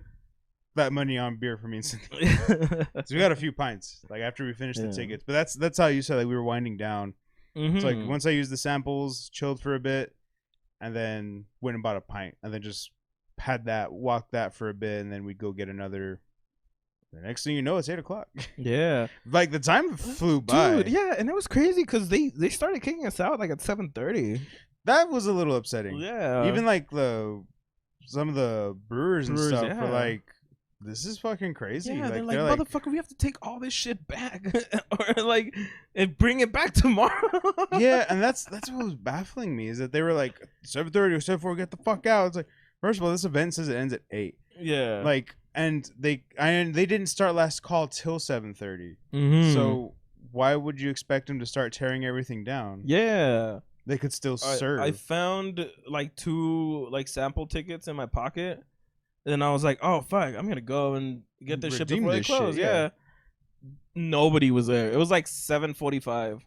that money on beer for me and Cynthia. So we got a few pints like after we finished the tickets. But that's how you said like we were winding down. Mm-hmm. So like once I used the samples, chilled for a bit, and then went and bought a pint, and then just had that, walked that for a bit, and then we'd go get another. The next thing you know, it's 8:00. Yeah, like the time flew by. Dude, yeah, and it was crazy because they started kicking us out like at 7:30. That was a little upsetting. Yeah, even like some of the brewers and stuff were like, "This is fucking crazy." Yeah, they're like, "Motherfucker, we have to take all this shit back, or like, and bring it back tomorrow." Yeah, and that's what was baffling me is that they were like 7:30 or 7:40, get the fuck out. It's like, first of all, this event says it ends at 8. Yeah, like. And they didn't start last call till 7:30. Mm-hmm. So why would you expect them to start tearing everything down? Yeah, they could still serve. I found like 2 like sample tickets in my pocket, and I was like, "Oh fuck, I'm gonna go and get this shit before they close." Yeah. nobody was there. It was like 7:45,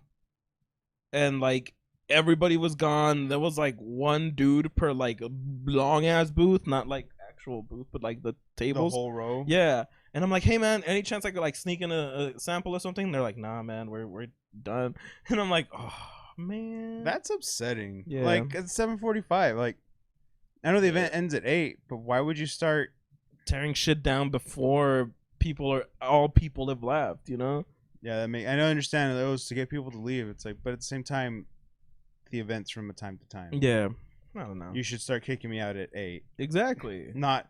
and like everybody was gone. There was like one dude per like long ass booth, not like actual booth, but like the The tables. whole row. Yeah, and I'm like, hey man, any chance I could like sneak in a sample or something? They're like, nah man, we're done. And I'm like, oh man, That's upsetting. Yeah. Like it's 7:45. Like I know the event ends at 8, but why would you start? tearing shit down before all people have left, you know? Yeah, I don't understand those to get people to leave. It's like, but at the same time, the events from time to time. Yeah, I don't know. You should start kicking me out at 8, Exactly. not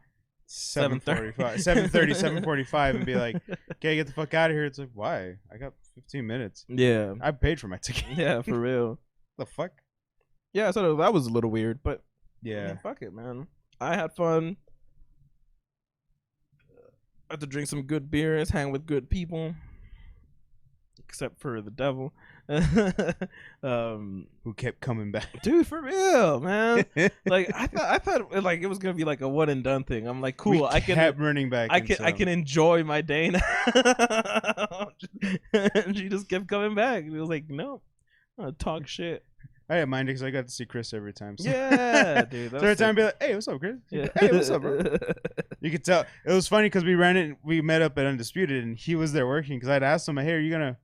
7:30. 7:30, 7:45, and be like, "Okay, get the fuck out of here." It's like, why? I got 15 minutes. Yeah. I paid for my ticket. Yeah, for real. The fuck? Yeah, so that was a little weird, but Yeah. fuck it, man. I had fun. I had to drink some good beers, hang with good people, except for the devil. Who kept coming back? Dude, for real, man. Like I thought like it was gonna be like a one and done thing. I'm like, cool. I kept running back. I can enjoy my day now. And she just kept coming back. It was like, no, talk shit. I didn't mind it because I got to see Chris every time. So. Yeah, dude. So every time I'd be like, "Hey, what's up, Chris?" Yeah. Hey, what's up, bro? You could tell it was funny because we met up at Undisputed and he was there working because I'd asked him, "Hey, are you gonna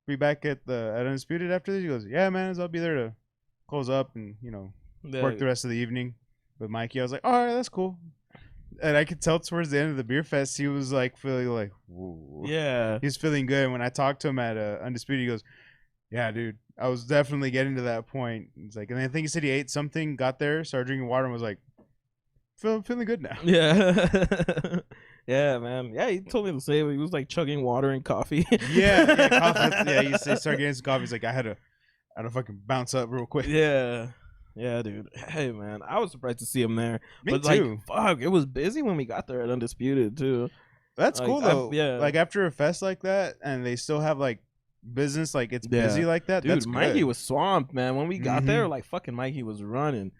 be back at Undisputed after this?" He goes, "Yeah, man, I'll be there to close up and work the rest of the evening with Mikey." I was like, "All right, that's cool." And I could tell towards the end of the beer fest, he was like feeling like, whoa. Yeah. He's feeling good. And when I talked to him at Undisputed, he goes, "Yeah, dude, I was definitely getting to that point." It's like, and I think he said he ate something, got there, started drinking water, and was like, feeling good now. Yeah. Yeah, man. Yeah, he told me the same. He was like chugging water and coffee. Yeah, coffee. Yeah, he started getting some coffee. He's like, I had to fucking bounce up real quick. Yeah. Yeah, dude. Hey, man. I was surprised to see him there. Me but too. Like, fuck, it was busy when we got there at Undisputed too. That's like, cool though. Yeah. Like after a fest like that, and they still have like business, like it's busy like that. Dude, that's Mikey good. was swamped, man. When we got there, like fucking Mikey was running.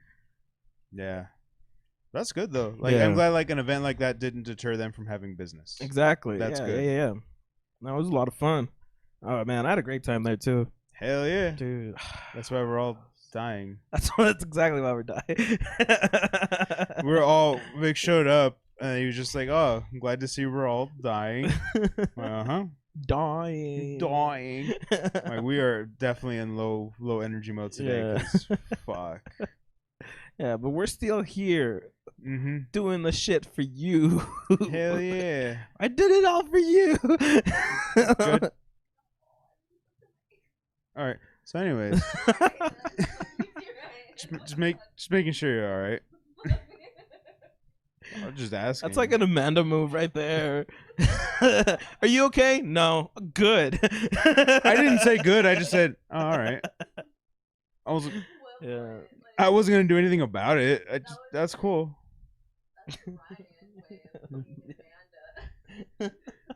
Yeah. That's good though. Like Yeah. I'm glad like an event like that didn't deter them from having business. Exactly. That's yeah, good. Yeah. That was a lot of fun. Oh man, I had a great time there too. Hell yeah. Dude. That's why we're all dying. That's exactly why we're dying. Vic showed up and he was just like, "Oh, I'm glad to see we're all dying." Dying. Like we are definitely in low energy mode today. Yeah. Fuck. Yeah, but we're still here doing the shit for you. Hell yeah. I did it all for you. Good. All right. So anyways, just making sure you're all right. I'm just asking. That's like an Amanda move right there. Are you okay? No. Good. I didn't say good. I just said, oh, all right. I wasn't gonna do anything about it. That's cool.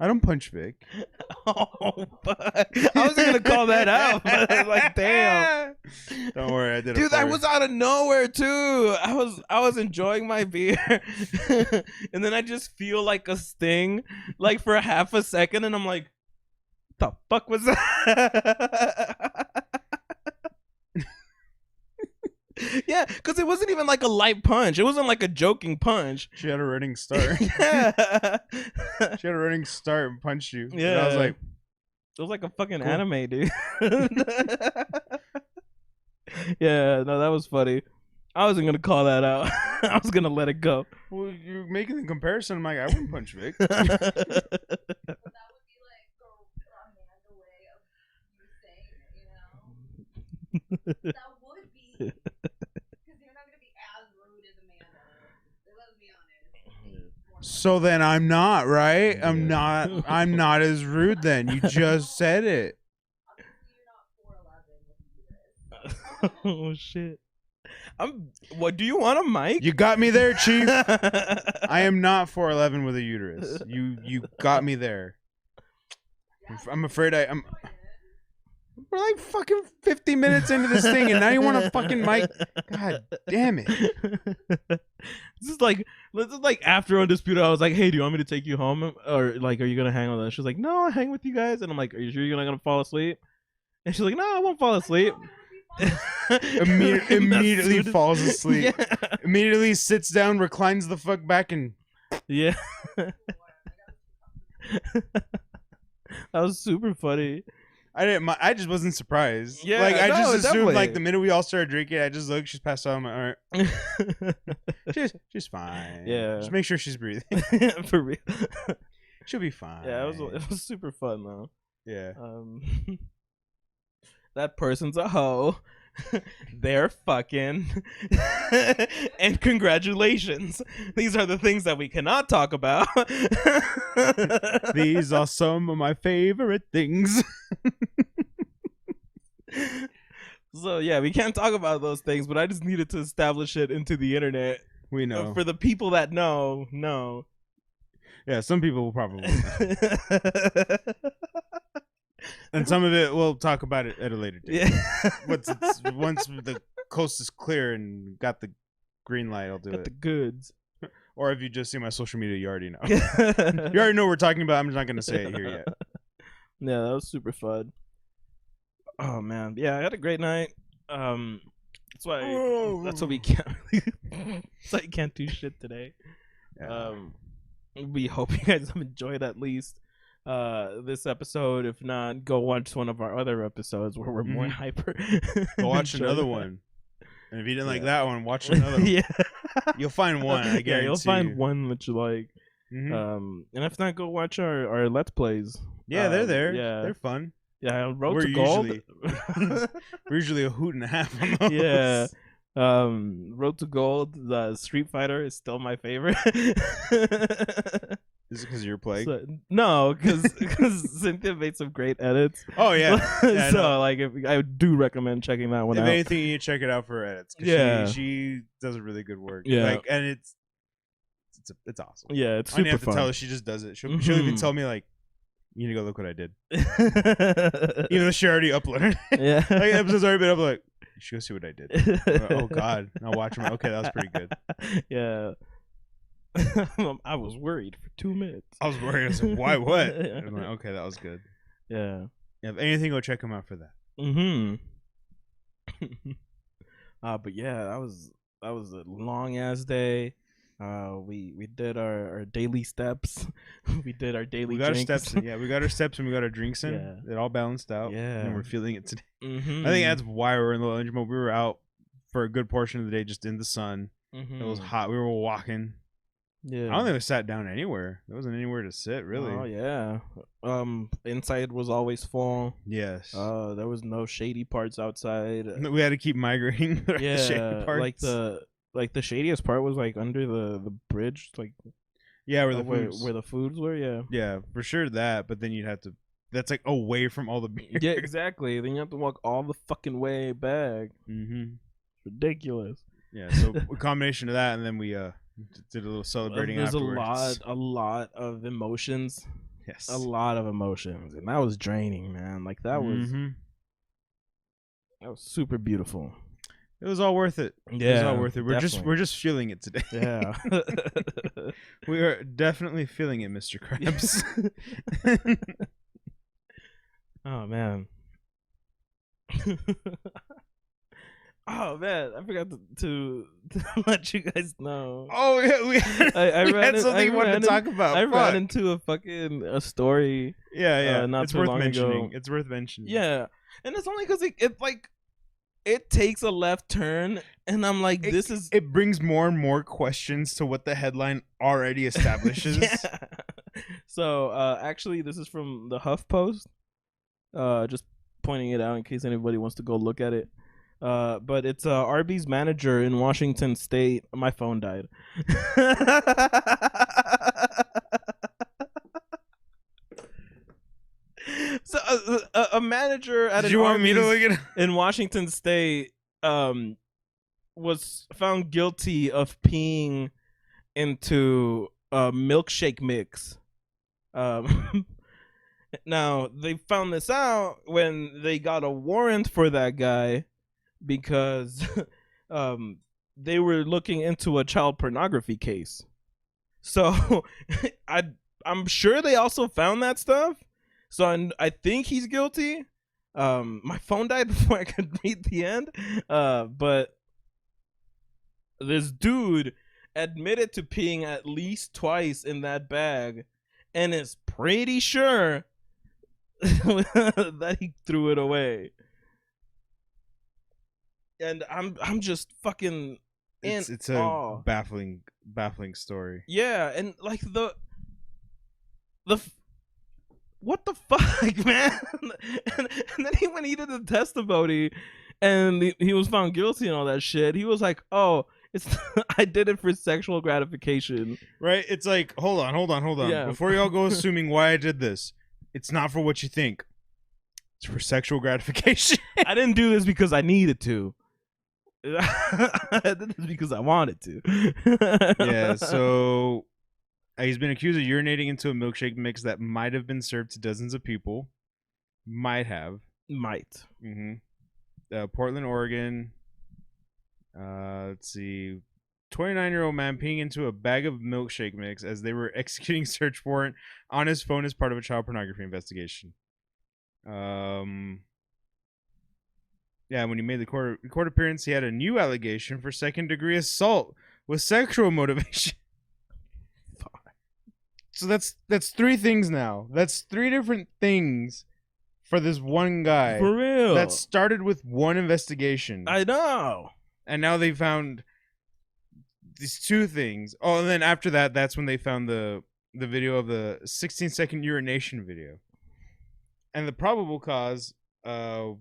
I don't punch Vic. Oh, but I wasn't gonna call that out. But like, damn. Don't worry, I did. Dude, that was out of nowhere too. I was enjoying my beer, and then I just feel like a sting, like for half a second, and I'm like, "The fuck was that?" Yeah, because it wasn't even like a light punch. It wasn't like a joking punch. She had a running start. Yeah. She had a running start and punched you. Yeah. And I was like, it was like a fucking cool. anime, dude. Yeah, no, that was funny. I wasn't gonna call that out. I was gonna let it go. well, you're making the comparison. I'm like, I wouldn't punch Vic. That would be like the Amanda way of you saying it, you know? That would be, because you're not gonna be as rude as Amanda. Let's be honest. So then I'm not, right? I'm not as rude then. You just said it. Oh shit. What do you want a mic? You got me there, Chief. I am not 4'11" with a uterus. You got me there. I'm afraid I'm We're like fucking 50 minutes into this thing, and now you want to fucking mic? God damn it! This is like after Undisputed, I was like, "Hey, do you want me to take you home, or like, are you gonna hang with us?" She's like, "No, I'll hang with you guys." And I'm like, "Are you sure you're not gonna fall asleep?" And she's like, "No, I won't fall asleep." Immediately falls asleep. Yeah. Immediately sits down, reclines the fuck back, and Yeah. That was super funny. I just wasn't surprised. Yeah, like I no, just assumed definitely. like the minute we all started drinking, I just looked, she's passed out. I'm like, all right, she's fine. Yeah. Just make sure she's breathing. For real. She'll be fine. Yeah, it was super fun though. Yeah. That person's a hoe. They're fucking. And congratulations. These are the things that we cannot talk about. These are some of my favorite things. So yeah, we can't talk about those things, but I just needed to establish it into the internet. We know. For the people that know. Yeah, some people will probably know. And some of it we'll talk about it at a later date. Yeah. Once the coast is clear and got the green light, I'll do Got it. the goods. Or if you just see my social media, you already know. You already know what we're talking about. I'm just not going to say it here yet. Yeah, that was super fun. Oh man, yeah, I had a great night. That's why we can't. That's why I can't do shit today. Yeah. We hope you guys have enjoyed at least this episode. If not, go watch one of our other episodes where we're more hyper. Go watch another one. And if you didn't like that one, watch another one. Yeah. You'll find one, I guarantee. Yeah, you'll find one that you like. Mhm. And if not, go watch our Let's Plays. Yeah, they're there. Yeah. They're fun. Yeah, Road We're to Gold. We're usually a hoot and a half on those. Yeah. Road to Gold, the Street Fighter is still my favorite. Is it because you're plagued? So, no, because Cynthia made some great edits. Oh, yeah. Yeah, I know. So, like, I do recommend checking that one If out. anything, you need to check it out for her edits. 'Cause Yeah. She does a really good work. Yeah. Like, and it's awesome. Yeah, it's I super don't have to fun. tell her, she just does it. She'll even tell me, like, you need to go look what I did. Yeah. Even though she already uploaded it. Yeah. Like, the episode's already been up, like, you should go see what I did. I'm like, oh, God. I'll watch them. Okay, that was pretty good. Yeah. I was worried for 2 minutes. I was worried. I was like, why, what? And I'm like, okay, that was good. Yeah. If anything, go check them out for that. But yeah, that was a long ass day. We did our daily steps. We did our daily We got drinks. our steps in. Yeah, we got our steps and we got our drinks in. Yeah. It all balanced out. Yeah. And we're feeling it today. Mhm. I think that's why we're in the lunch mode. We were out for a good portion of the day just in the sun. It was hot. We were walking. Yeah. I don't think we sat down anywhere. There wasn't anywhere to sit, really. Oh yeah. Inside was always full. Yes. There was no shady parts outside. We had to keep migrating the Yeah, shady parts. like the shadiest part was like under the bridge, like yeah, where the where foods. the foods were. Yeah. Yeah, for sure that. But then you'd have to. That's like away from all the beer. Yeah, exactly. Then you have to walk all the fucking way back. Mm-hmm. Ridiculous. Yeah. So a combination of that, and then we did a little celebrating. There's afterwards. a lot of emotions. Yes. A lot of emotions, and that was draining, man. Like that was super beautiful. It was all worth it. Yeah, it was all worth it. definitely. We're just feeling it today. Yeah. We are definitely feeling it, Mr. Krabs. Oh man. Oh man, I forgot to let you guys know. Oh yeah, we had something we wanted to talk about. I ran into a story. Yeah. Not it's too worth long mentioning. ago. It's worth mentioning. Yeah, and it's only because it takes a left turn, and I'm like, It brings more and more questions to what the headline already establishes. Yeah. So actually, this is from the HuffPost. Just pointing it out in case anybody wants to go look at it. But it's Arby's manager in Washington State. My phone died. So a manager at Did you want me to look Arby's at in Washington State was found guilty of peeing into a milkshake mix. Now, they found this out when they got a warrant for that guy because they were looking into a child pornography case. So I'm sure they also found that stuff. So I think he's guilty. My phone died before I could read the end. But this dude admitted to peeing at least twice in that bag and is pretty sure that he threw it away. And I'm just fucking in It's a awe. baffling story. Yeah, and like the what the fuck, man? And then when he did the testimony and he was found guilty and all that shit, he was like, "Oh, it's I did it for sexual gratification." Right? It's like, hold on. Yeah. Before y'all go assuming why I did this, it's not for what you think. It's for sexual gratification. I didn't do this because I needed to. I did this because I wanted to. Yeah, so he's been accused of urinating into a milkshake mix that might have been served to dozens of people. Might have. Might. Portland, Oregon. Let's see. 29-year-old man peeing into a bag of milkshake mix as they were executing search warrant on his phone as part of a child pornography investigation. Yeah, when he made the court appearance, he had a new allegation for second-degree assault with sexual motivation. So that's 3 things now. That's 3 different things for this one guy. For real. That started with one investigation. I know. And now they found these 2 things. Oh, and then after that, that's when they found the video of the 16-second urination video. And the probable cause, oh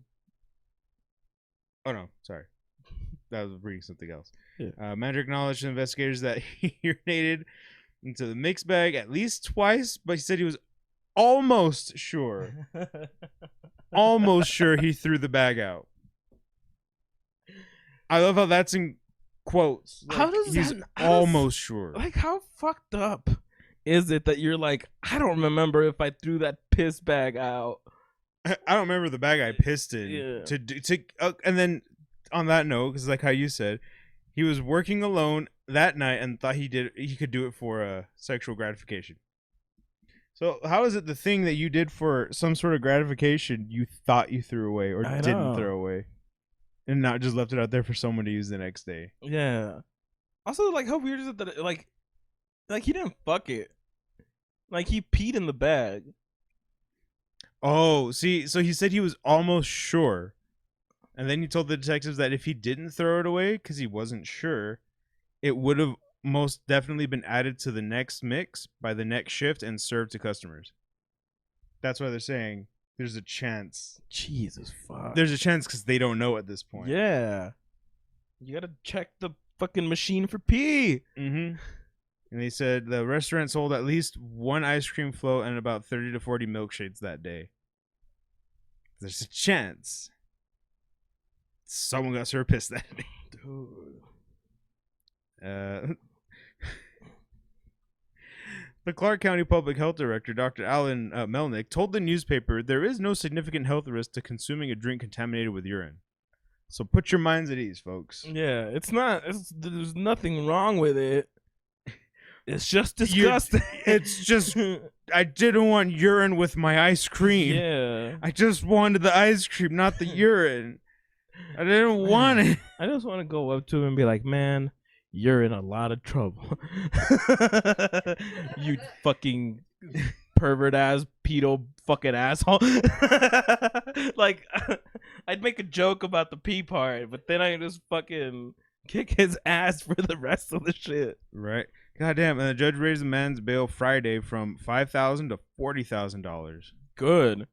no, sorry. That was reading something else. Yeah. Manager acknowledged to investigators that he urinated into the mix bag at least twice, but he said he was almost sure he threw the bag out. I love how that's in quotes. Like, how does he's that almost sure? Like, how fucked up is it that you're like, I don't remember if I threw that piss bag out. I don't remember the bag I pissed in. Yeah. And then on that note, because like how you said, he was working alone that night and thought he could do it for sexual gratification. So how is it the thing that you did for some sort of gratification you thought you threw away or didn't throw away, and not just left it out there for someone to use the next day? Yeah. Also, like, how weird is it that like he didn't fuck it, like he peed in the bag. Oh, see, so he said he was almost sure. And then he told the detectives that if he didn't throw it away because he wasn't sure, it would have most definitely been added to the next mix by the next shift and served to customers. That's why they're saying there's a chance. Jesus fuck. There's a chance because they don't know at this point. Yeah. You gotta check the fucking machine for pee. Mm-hmm. And they said the restaurant sold at least 1 ice cream float and about 30 to 40 milkshakes that day. There's a chance someone got served piss that day. Dude. The Clark County Public Health Director, Dr. Alan Melnick, told the newspaper there is no significant health risk to consuming a drink contaminated with urine. So put your minds at ease, folks. Yeah, it's not. There's nothing wrong with it. It's just disgusting. It's just, I didn't want urine with my ice cream. Yeah. I just wanted the ice cream, not the urine. I didn't want it. I just want to go up to him and be like, man, you're in a lot of trouble. You fucking pervert ass, pedo fucking asshole. Like, I'd make a joke about the pee part, but then I just fucking kick his ass for the rest of the shit. Right. Goddamn. And the judge raised the man's bail Friday from $5,000 to $40,000. Good.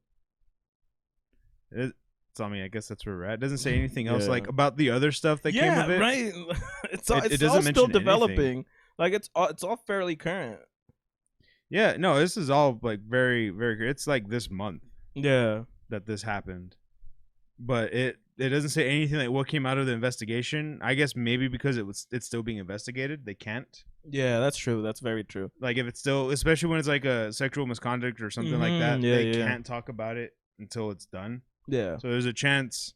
So, I mean, I guess that's where we're at. It doesn't say anything else like about the other stuff that came of it. Right. It's all, It it's doesn't all still mention developing. anything. Like, it's all fairly current. Yeah, no, this is all like very, very. It's like this month Yeah. that this happened, but it it doesn't say anything like what came out of the investigation. I guess maybe because it's still being investigated, they can't. Yeah, that's true. That's very true. Like if it's still, especially when it's like a sexual misconduct or something like that, Yeah, they yeah. can't talk about it until it's done. Yeah. So there's a chance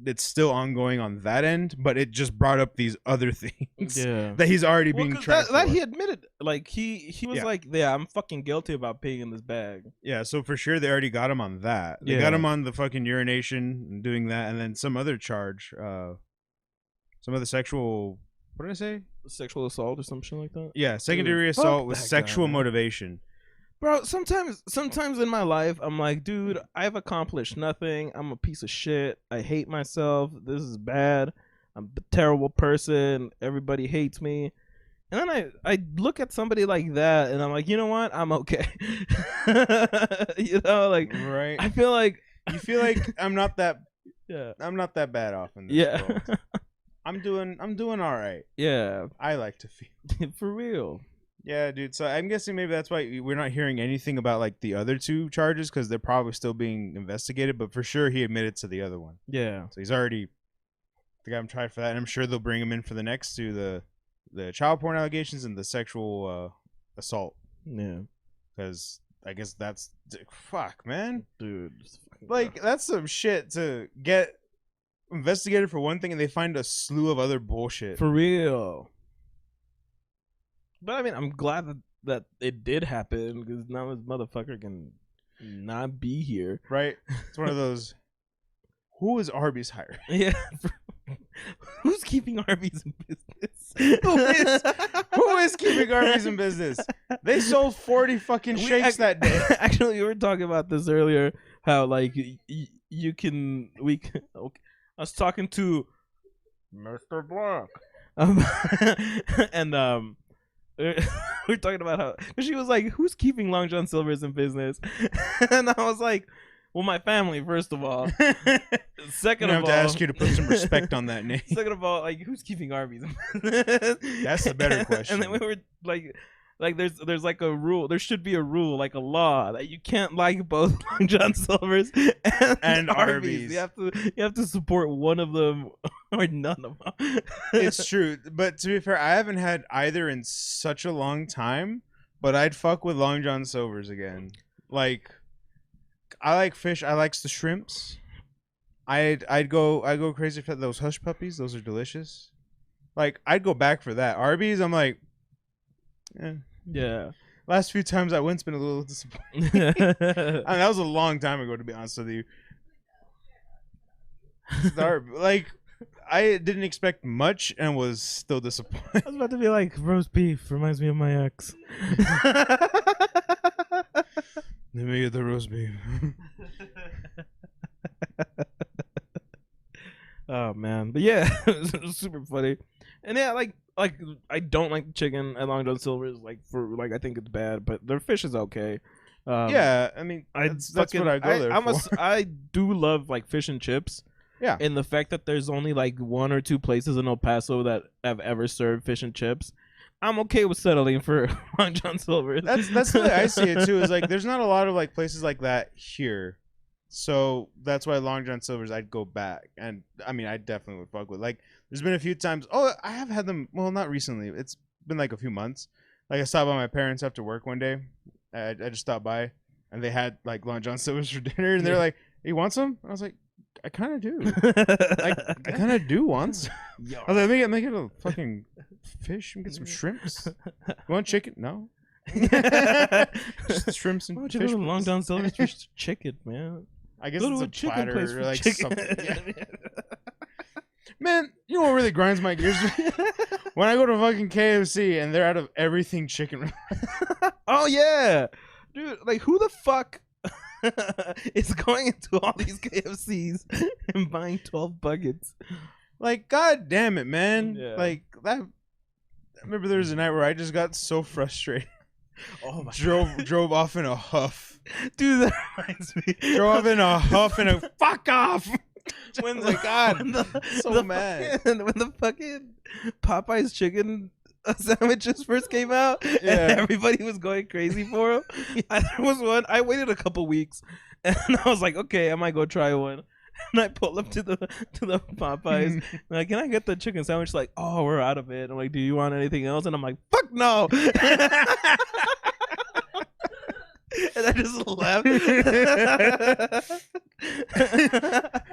it's still ongoing on that end, but it just brought up these other things Yeah. that he's already Well, being 'cause tried that for. he admitted, like he was Yeah. like, yeah, I'm fucking guilty about peeing in this bag. Yeah, so for sure they already got him on that. They Yeah. got him on the fucking urination and doing that, and then some other charge, some other sexual. What did I say? Sexual assault or some shit like that. Yeah, secondary fuck assault with that guy, sexual man. motivation. Bro, sometimes in my life, I'm like, dude, I've accomplished nothing. I'm a piece of shit. I hate myself. This is bad. I'm a terrible person. Everybody hates me. And then I look at somebody like that, and I'm like, you know what? I'm okay. You know, like Right. I feel like You feel like I'm not that yeah, bad off in this yeah, world. I'm doing all right. yeah, I like to feel. for real. Yeah, dude. So I'm guessing maybe that's why we're not hearing anything about like the other two charges because they're probably still being investigated. But for sure, he admitted to the other one. Yeah, So he's already. They got him tried for that, and I'm sure they'll bring him in for the next two, the child porn allegations and the sexual assault. yeah, Because I guess that's fuck, man. dude. just fucking Like that's some shit to get investigated for one thing, and they find a slew of other bullshit. for real. But I mean, I'm glad that it did happen because now this motherfucker can not be here. Right? It's one of those. Who is Arby's hiring? Yeah. Who's keeping Arby's in business? Who is keeping Arby's in business? They sold 40 fucking shakes that day. Actually, we were talking about this earlier. How like you can okay. I was talking to Mr. Black, and we're talking about how cause she was like, "Who's keeping Long John Silver's in business?" And I was like, "Well, my family, first of all. Second I of have all, to ask you to put some respect on that name. Second of all, like, who's keeping Arby's in business?" That's the better And question. then we were like there's like a rule. There should be a rule, like a law, that you can't like both Long John Silver's and Arby's. Arby's. You have to support one of them or none of them. It's true, but to be fair, I haven't had either in such a long time. But I'd fuck with Long John Silver's again. Like, I like fish. I likes the shrimps. I'd go crazy for those hush puppies. Those are delicious. Like, I'd go back for that. Arby's, I'm like, Yeah. Last few times I went's been a little disappointing. I mean, that was a long time ago, to be honest with you. Like, I didn't expect much and was still disappointed. I was about to be like, roast beef reminds me of my ex. Let me get the roast beef. Oh man, but yeah, it was super funny, and yeah, like I don't like the chicken at Long John Silver's. Like I think it's bad, but their fish is okay. Yeah, I mean, that's what I go there for. I do love like fish and chips. Yeah. And the fact that there's only like 1 or 2 places in El Paso that have ever served fish and chips, I'm okay with settling for Long John Silver's. That's the way I see it too. Is like there's not a lot of like places like that here, so that's why Long John Silver's I'd go back, and I mean I definitely would fuck with. Like there's been a few times. Oh, I have had them. Well, not recently. It's been like a few months. Like I stopped by my parents after work one day. I just stopped by, and they had like Long John Silver's for dinner, and they're like, "Hey, you want some?" I was like, I kind of do. I kind of do once. I was like, let me get a fucking fish and get some shrimps. You want chicken? No. Just shrimps and Why don't you fish. go to Long please. John Silver's for chicken, man? I guess Go it's to a a chicken platter place or for like chicken. something. Yeah. Man, you know what really grinds my gears? When I go to fucking KFC and they're out of everything chicken. Oh yeah, dude! Like who the fuck is going into all these KFCs and buying 12 buckets? Like, god damn it, man! Yeah. Like that. I remember there was a night where I just got so frustrated. Oh my drove off in a huff. dude! That reminds me. Drove off in a huff and a fuck off. When Oh my God, so the mad. when the fucking Popeye's chicken sandwiches first came out, and Yeah. everybody was going crazy for them. There was one. I waited a couple weeks, and I was like, okay, I might go try one. And I pull up to the Popeyes. Like, can I get the chicken sandwich? Like, oh, we're out of it. I'm like, do you want anything else? And I'm like, fuck no. And I just left.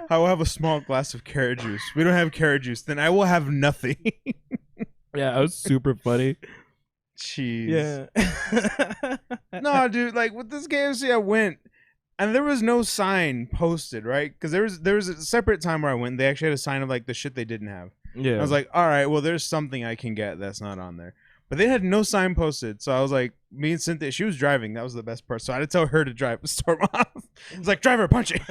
I will have a small glass of carrot juice. We don't have carrot juice. Then I will have nothing. Yeah, it was super funny. Jeez. Yeah. No, dude. Like with this KFC, I went, and there was no sign posted, right? Because there was a separate time where I went. They actually had a sign of like the shit they didn't have. Yeah. I was like, all right, well, there's something I can get that's not on there. But they had no sign posted, so I was like, me and Cynthia, she was driving. That was the best part. So I had to tell her to drive, storm off. I was like, driver, punch it.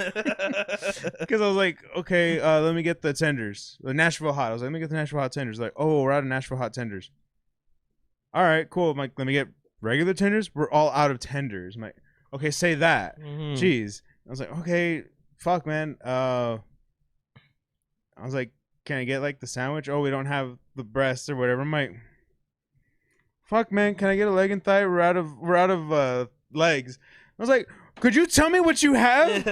Because I was like, okay, let me get the tenders, the Nashville hot. I was like, let me get the Nashville hot tenders. Like, oh, we're out of Nashville hot tenders. All right, cool. I'm like, let me get regular tenders. We're all out of tenders. I'm like, okay, say that. Jeez. I was like, okay, fuck, man. I was like, can I get like the sandwich? Oh, we don't have the breasts or whatever. I'm like, fuck, man, can I get a leg and thigh? We're out of legs. I was like, could you tell me what you have?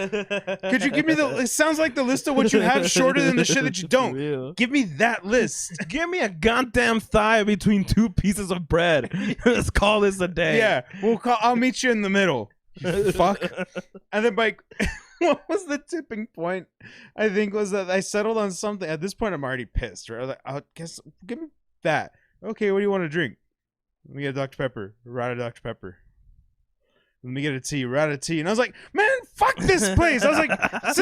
Could you give me it sounds like the list of what you have shorter than the shit that you don't. Real. Give me that list. Give me a goddamn thigh between two pieces of bread. Let's call this a day. Yeah, I'll meet you in the middle. You fuck. And then like, what was the tipping point? I think was that I settled on something. At this point, I'm already pissed. Right? I was like, I guess give me that. Okay, what do you want to drink? Let me get a Dr. Pepper. We're out of Dr. Pepper. Let me get a tea. We're out of tea. And I was like, man, fuck this place. I was like, let's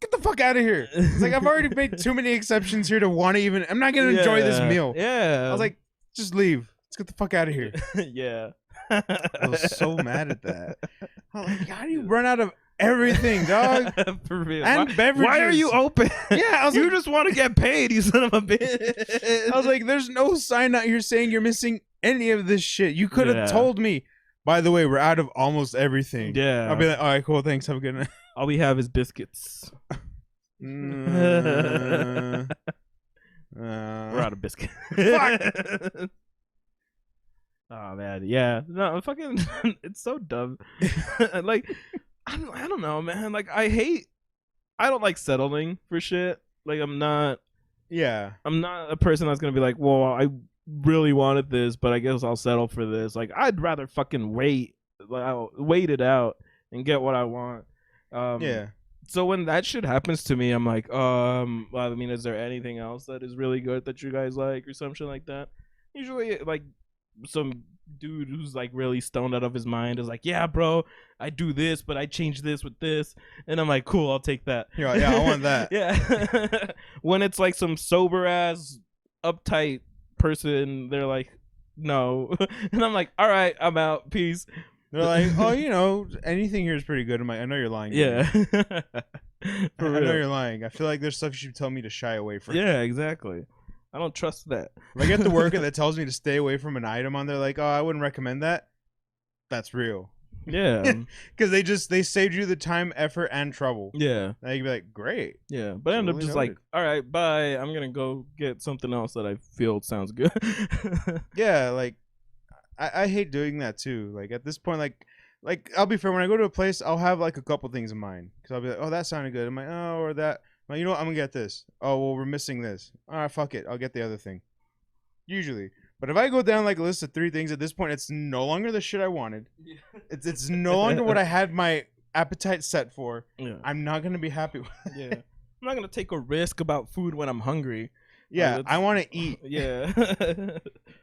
get the fuck out of here. It's like, I've already made too many exceptions here to want to even, I'm not going to enjoy this meal. Yeah. I was like, just leave. Let's get the fuck out of here. Yeah. I was so mad at that. I'm like, how do you run out of everything, dog? For real. And beverages. Why are you open? Yeah, I was you like, just want to get paid, you son of a bitch. I was like, there's no sign out here saying you're missing any of this shit. You could have Yeah. told me, by the way, we're out of almost everything. Yeah. I'll be like, all right, cool, thanks, have a good night. All we have is biscuits. We're out of biscuits. Fuck. Oh man, yeah. No, fucking it's so dumb. Like I don't know, man. Like I don't like settling for shit. Like I'm not a person that's gonna be like, well, I really wanted this, but I guess I'll settle for this. Like I'd rather fucking wait. Like I'll wait it out and get what I want. Yeah. So when that shit happens to me, I'm like, well, I mean, is there anything else that is really good that you guys like or some shit like that? Usually, like some dude who's like really stoned out of his mind is like, yeah, bro, I do this, but I change this with this, and I'm like, cool, I'll take that. Yeah, I want that. Yeah. When it's like some sober ass, uptight person, they're like, no, and I'm like, all right, I'm out, peace. They're like, oh, anything here is pretty good. I'm like, I know you're lying. Yeah. I know you're lying. I feel like there's stuff you should tell me to shy away from. Yeah, exactly. I don't trust that. If I get the worker that tells me to stay away from an item on there, like, oh, I wouldn't recommend that. That's real. Yeah. Because they saved you the time, effort, and trouble. Yeah. Now you'd be like, great. Yeah. But I end up Totally just noted. like, all right, bye. I'm going to go get something else that I feel sounds good. Yeah, like, I hate doing that too. Like, at this point, like I'll be fair, when I go to a place, I'll have like a couple things in mind. Because I'll be like, oh, that sounded good. I'm like, oh, or that. I'm like, you know what? I'm going to get this. Oh, well, we're missing this. All right, fuck it. I'll get the other thing. Usually. But if I go down like a list of 3 things at this point, it's no longer the shit I wanted. It's no longer what I had my appetite set for. Yeah. I'm not going to be happy with it. Yeah. I'm not going to take a risk about food when I'm hungry. Yeah, I want to eat. Yeah.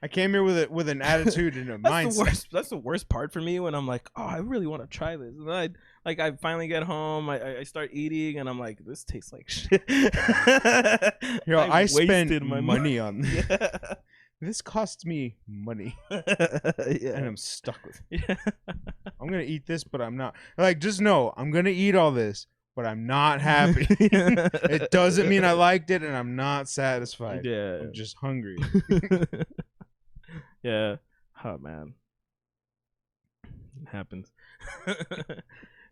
I came here with an attitude and a mindset. That's the worst part for me when I'm like, oh, I really want to try this. And I finally get home, I start eating, and I'm like, this tastes like shit. Yo, I spent my money on this. Yeah. This costs me money. Yeah. And I'm stuck with it. Yeah. I'm going to eat this, but I'm not. Like, just know, I'm going to eat all this, but I'm not happy. It doesn't mean I liked it, and I'm not satisfied. Yeah. I'm just hungry. Yeah. Oh, man. It happens.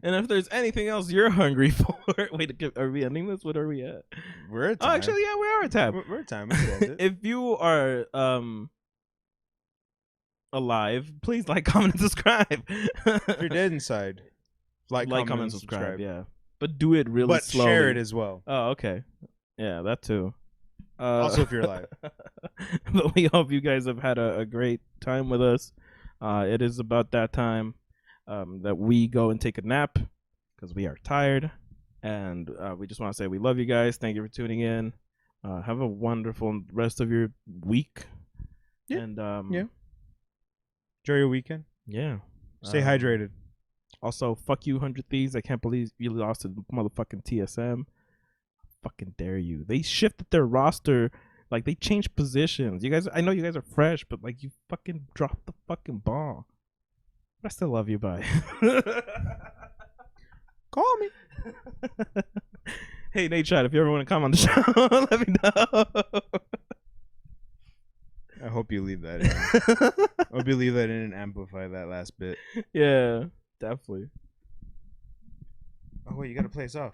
And if there's anything else you're hungry for, wait, are we ending this? What are we at? We're at time. Oh, actually, yeah, we are at time. We're at time. We can end it. If you are alive, please like, comment, and subscribe. If you're dead inside, like, comment, and subscribe. Yeah. but do it really but slowly. share it as well. Oh, okay. Yeah, that too. Also, if you're alive. But we hope you guys have had a great time with us. It is about that time that we go and take a nap because we are tired. And we just want to say we love you guys. Thank you for tuning in. Have a wonderful rest of your week. Yeah. And Yeah. Enjoy your weekend. Yeah. Stay hydrated. Also, fuck you, 100 Thieves. I can't believe you lost to motherfucking TSM. Fucking dare you. They shifted their roster. Like, they changed positions. You guys, I know you guys are fresh, but, like, you fucking dropped the fucking ball. But I still love you, bye. Call me. Hey, Nate Shot, if you ever want to come on the show, let me know. I hope you leave that in. I hope you leave that in and amplify that last bit. Yeah, definitely. Oh, wait, you got to play us off.